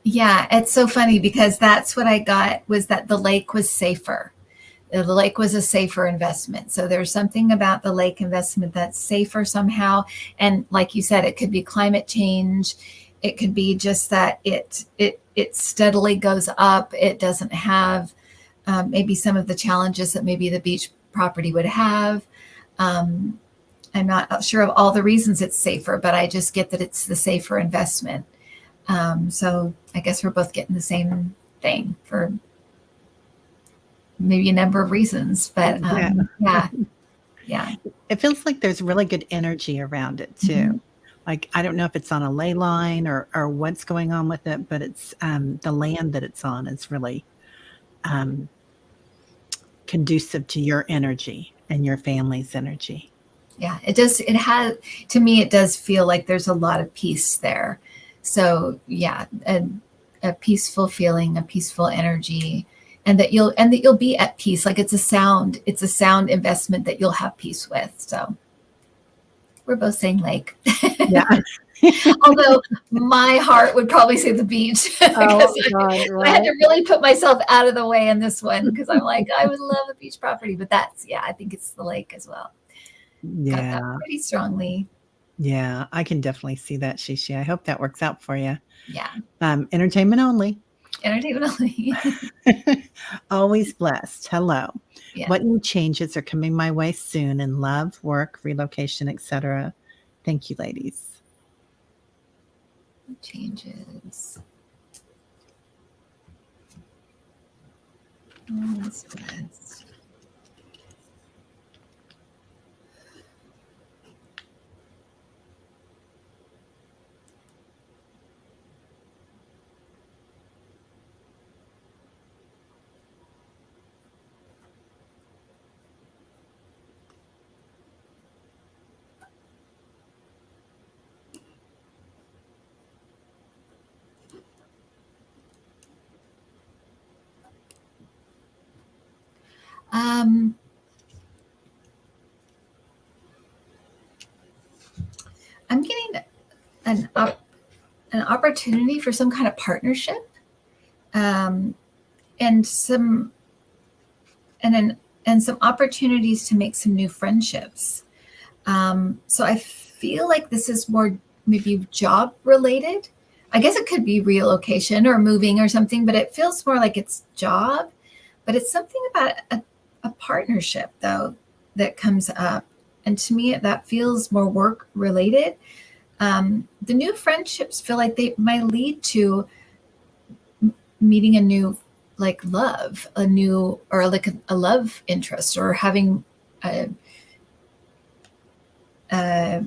Yeah, it's so funny because that's what I got, was that the lake was safer. The lake was a safer investment. So there's something about the lake investment that's safer somehow. And like you said, it could be climate change. It could be just that it steadily goes up. It doesn't have maybe some of the challenges that maybe the beach property would have. Um, I'm not sure of all the reasons it's safer, but I just get that it's the safer investment. So I guess we're both getting the same thing for maybe a number of reasons, but Yeah. yeah, yeah. It feels like there's really good energy around it Mhm. too. Like, I don't know if it's on a ley line or what's going on with it, but it's the land that it's on is really um, conducive to your energy and your family's energy. Yeah, it does. It has, to me, it does feel like there's a lot of peace there. So yeah, a peaceful feeling, a peaceful energy, and that you'll be at peace. Like it's a sound investment that you'll have peace with. So we're both saying lake. Yeah. Although my heart would probably say the beach because Oh God, I had right? to really put myself out of the way in this one because I'm like, I would love a beach property, but yeah, I think it's the lake as well. Got that Yeah. pretty strongly. Yeah. I can definitely see that, Shishi. I hope that works out for you. Yeah. Entertainment only. Entertainment only. Always blessed. Hello. Yeah. What new changes are coming my way soon in love, work, relocation, etc.? Thank you, ladies. Changes. What's best? Um, I'm getting an an opportunity for some kind of partnership, um, and some and some opportunities to make some new friendships. So I feel like this is more maybe job related. I guess it could be relocation or moving or something, but it feels more like it's job. But it's something about a partnership though that comes up, and to me that feels more work related. The new friendships feel like they might lead to meeting a new like love, a new or like a love interest, or having a, a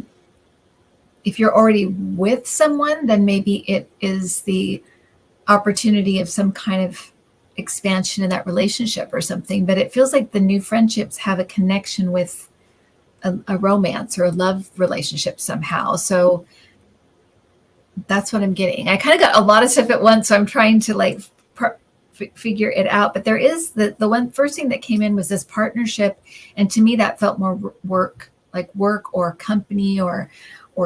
if you're already with someone, then maybe it is the opportunity of some kind of expansion in that relationship or something. But it feels like the new friendships have a connection with a romance or a love relationship somehow. So that's what I'm getting. I kind of got a lot of stuff at once, so I'm trying to like figure it out. But there is the one first thing that came in was this partnership, and to me that felt more work, like work or company or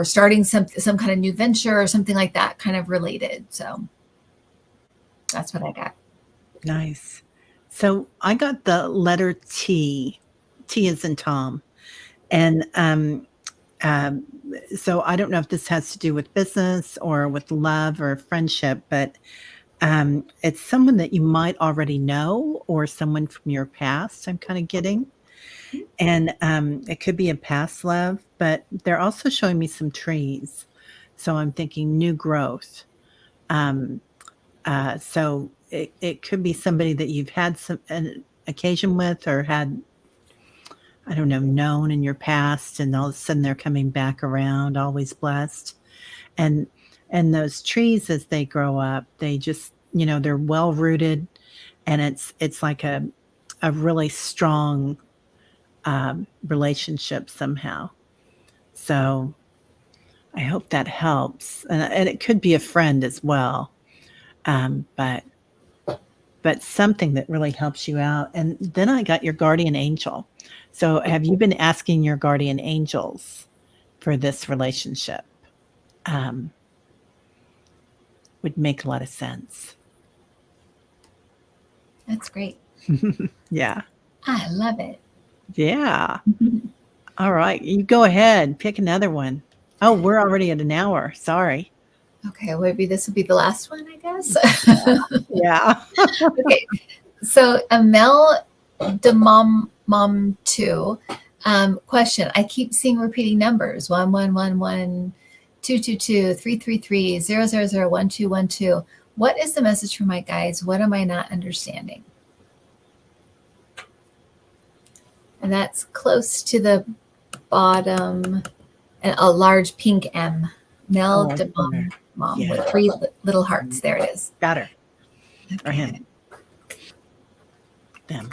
starting some kind of new venture or something like that, kind of related. So that's what I got. Nice. So I got the letter T. T is in Tom. And um, so I don't know if this has to do with business or with love or friendship, but it's someone that you might already know or someone from your past, I'm kind of getting. And it could be a past love, but they're also showing me some trees. So I'm thinking new growth. Um, so it could be somebody that you've had an occasion with or had, I don't know, known in your past, and all of a sudden they're coming back around, always blessed. And and those trees as they grow up, they just, they're well rooted, and it's like a really strong relationship somehow. So I hope that helps, and it could be a friend as well. But something that really helps you out. And then I got your guardian angel. So have you been asking your guardian angels for this relationship? Um, would make a lot of sense. That's great. Yeah. I love it. Yeah. All right. You go ahead. Pick another one. Oh, we're already at an hour. Sorry. Okay, well, maybe this will be the last one, I guess. Yeah. Okay, so Amel de Mom 2 question. I keep seeing repeating numbers 1111 222 333 000 1212. What is the message for my guides? What am I not understanding? And that's close to the bottom, and a large pink M. Mel Oh, de Mom yeah. with three little hearts. There it is. Got her. Or Okay. him. Them.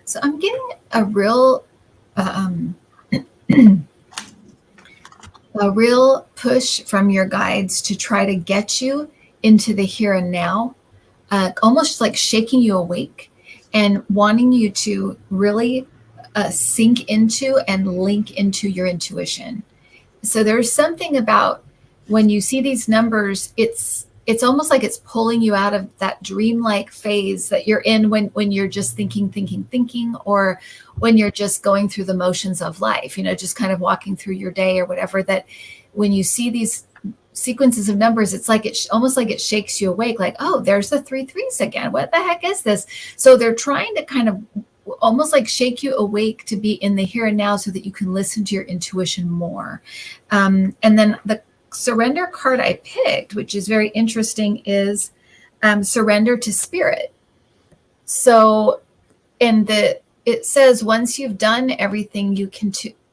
So I'm getting a real a real push from your guides to try to get you into the here and now, almost like shaking you awake and wanting you to really sink into and link into your intuition. So there's something about when you see these numbers, it's almost like it's pulling you out of that dreamlike phase that you're in when you're just thinking, or when you're just going through the motions of life, just kind of walking through your day or whatever. That when you see these sequences of numbers, it's like almost like it shakes you awake, like, oh, there's the 3 3s again. What the heck is this? So they're trying to kind of almost like shake you awake to be in the here and now so that you can listen to your intuition more. And then the surrender card I picked, which is very interesting, is surrender to spirit. So it says, once you've done everything you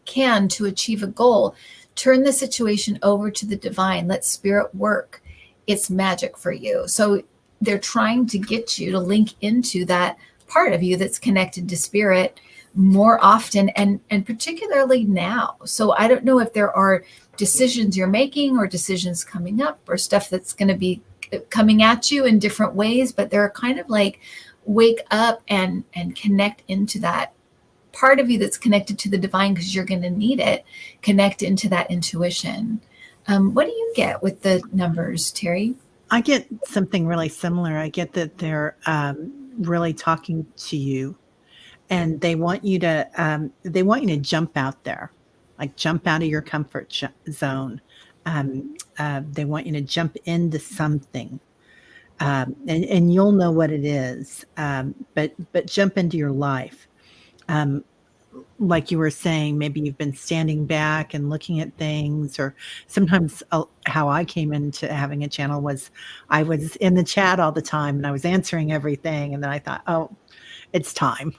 can to achieve a goal, turn the situation over to the divine. Let spirit work its magic for you. So they're trying to get you to link into that part of you that's connected to spirit more often, and particularly now. So I don't know if there are decisions you're making or decisions coming up or stuff that's going to be coming at you in different ways, but they're kind of like, wake up and connect into that part of you that's connected to the divine, because you're going to need it. Connect into that intuition. What do you get with the numbers, Terry? I get something really similar. I get that they're really talking to you, and they want you to jump out there, like jump out of your comfort zone. They want you to jump into something, and you'll know what it is. But jump into your life. like you were saying, maybe you've been standing back and looking at things, or sometimes how I came into having a channel was I was in the chat all the time and I was answering everything. And then I thought, oh, it's time.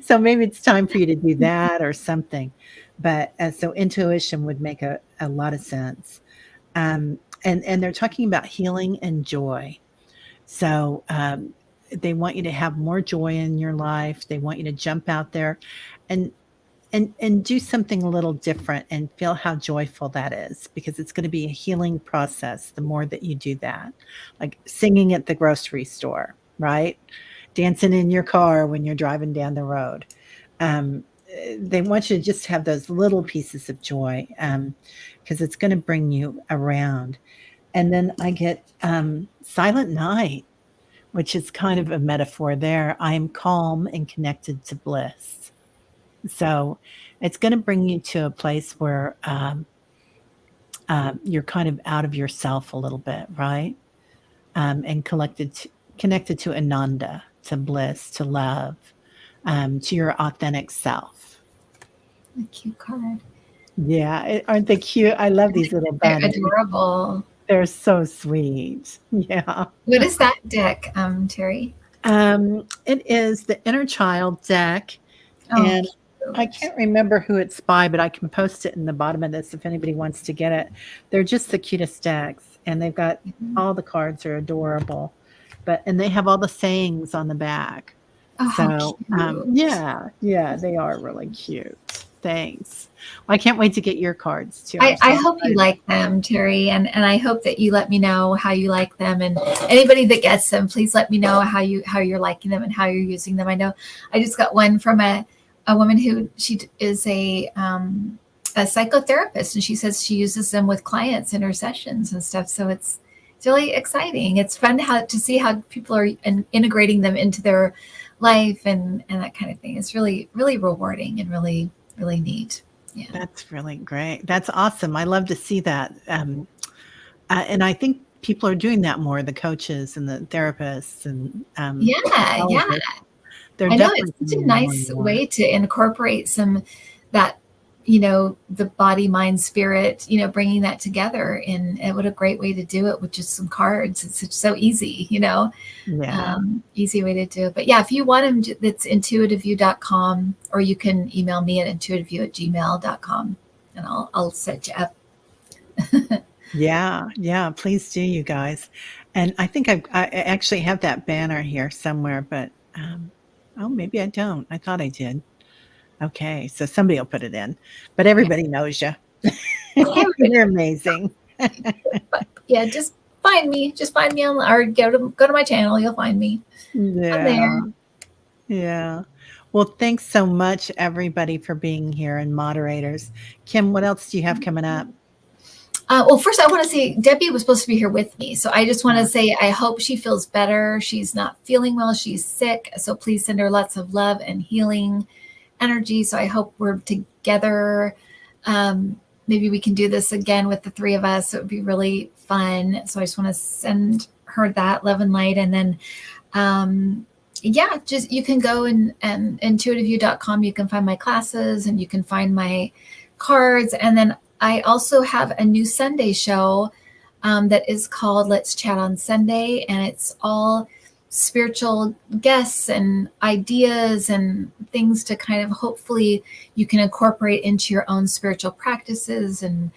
So maybe it's time for you to do that or something. But so intuition would make a lot of sense. And they're talking about healing and joy. So they want you to have more joy in your life. They want you to jump out there and and do something a little different and feel how joyful that is, because it's going to be a healing process the more that you do that. Like singing at the grocery store, right? Dancing in your car when you're driving down the road. They want you to just have those little pieces of joy, because it's going to bring you around. And then I get silent night, which is kind of a metaphor there. I am calm and connected to bliss. So it's going to bring you to a place where you're kind of out of yourself a little bit, right? And connected to Ananda, to bliss, to love, to your authentic self. A cute card. Yeah, aren't they cute? I love these little They're bunnies. adorable. They're so sweet. Yeah. What is that deck, Terry? It is the Inner Child deck, Oh, and I cute. can't remember who it's by, but I can post it in the bottom of this if anybody wants to get it. They're just the cutest decks, and they've got all the cards are adorable, and they have all the sayings on the back. Oh, how So cute. yeah, they are really cute. Thanks. Well, I can't wait to get your cards too. I hope you like them, Terry, and I hope that you let me know how you like them. And anybody that gets them, please let me know how you're liking them and how you're using them. I know I just got one from a woman who she is a psychotherapist, and she says she uses them with clients in her sessions and stuff. So it's really exciting. It's fun to see how people are integrating them into their life and that kind of thing. It's really, really rewarding and really, really neat. Yeah. That's really great. That's awesome. I love to see that. And I think people are doing that more, the coaches and the therapists and yeah. They're I know definitely it's such a nice way to incorporate some that, the body, mind, spirit, bringing that together. And what a great way to do it with just some cards. It's so easy, Yeah. Easy way to do it. But yeah, if you want them, it's intuiview.com, or you can email me at intuiview@gmail.com and I'll set you up. Yeah, please do, you guys. And I think I actually have that banner here somewhere, but oh, maybe I don't. I thought I did. Okay, so somebody will put it in, but everybody knows you. You're amazing. Yeah, just find me. Just find me or go to my channel. You'll find me. Yeah. I'm there. Yeah. Well, thanks so much, everybody, for being here, and moderators. Kim, what else do you have coming up? Well, first I want to say Debbie was supposed to be here with me. So I just want to say I hope she feels better. She's not feeling well. She's sick. So please send her lots of love and healing energy. So I hope we're together. Maybe we can do this again with the three of us. It would be really fun. So I just want to send her that love and light. And then, just you can go and intuiview.com. You can find my classes and you can find my cards. And then I also have a new Sunday show that is called Let's Chat on Sunday. And it's all spiritual guests and ideas and things to kind of hopefully you can incorporate into your own spiritual practices and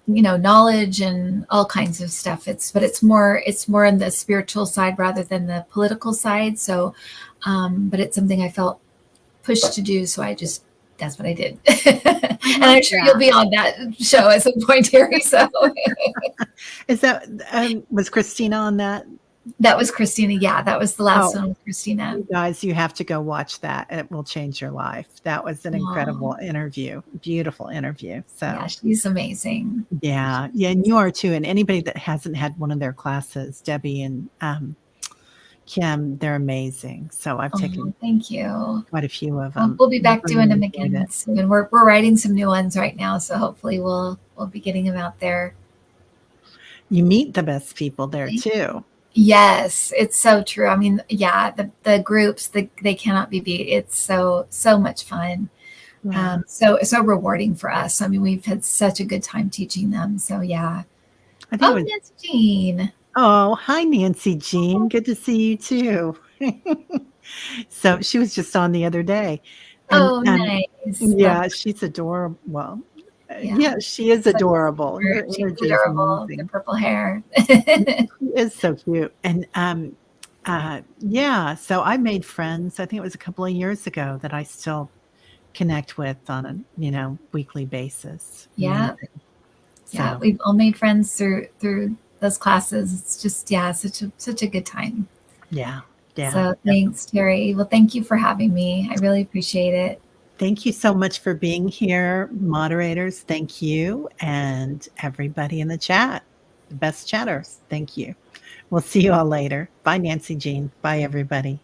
knowledge and all kinds of stuff. It's more on the spiritual side rather than the political side. So but it's something I felt pushed to do, so that's what I did. And I'm sure you'll be on that show at some point, Terry. So is that was Christina on that? That was Christina. Yeah, that was the last one with Christina. You guys, you have to go watch that. It will change your life. That was an incredible interview. Beautiful interview. So yeah, she's amazing. Yeah. And you are too. And anybody that hasn't had one of their classes, Debbie and Kim, they're amazing. So I've taken thank you. Quite a few of them. We'll be back doing them again soon. We're writing some new ones right now, so hopefully we'll be getting them out there. You meet the best people there too. Yes, it's so true. I mean, yeah, the groups, they cannot be beat. It's so much fun. Yeah. So rewarding for us. I mean, we've had such a good time teaching them. So yeah. I think it Oh, was Nancy Jean. Oh, hi, Nancy Jean. Good to see you too. So she was just on the other day, and, Oh, nice. Love yeah, her. she's adorable. Well, Yeah. yeah, she is Such a adorable. sweetheart. Her She's energy is adorable. The amazing. purple hair. She is so cute, and, yeah, so I made friends, I think it was a couple of years ago that I still connect with on a, weekly basis. Yeah. Amazing. Yeah. So, We've all made friends through those classes. It's just, yeah, such a good time. yeah, yeah, So definitely. thanks, Terry. Well, thank you for having me. I really appreciate it. Thank you so much for being here, moderators. Thank you, and everybody in the chat, the best chatters. Thank you. We'll see you all later. Bye, Nancy Jean. Bye, everybody.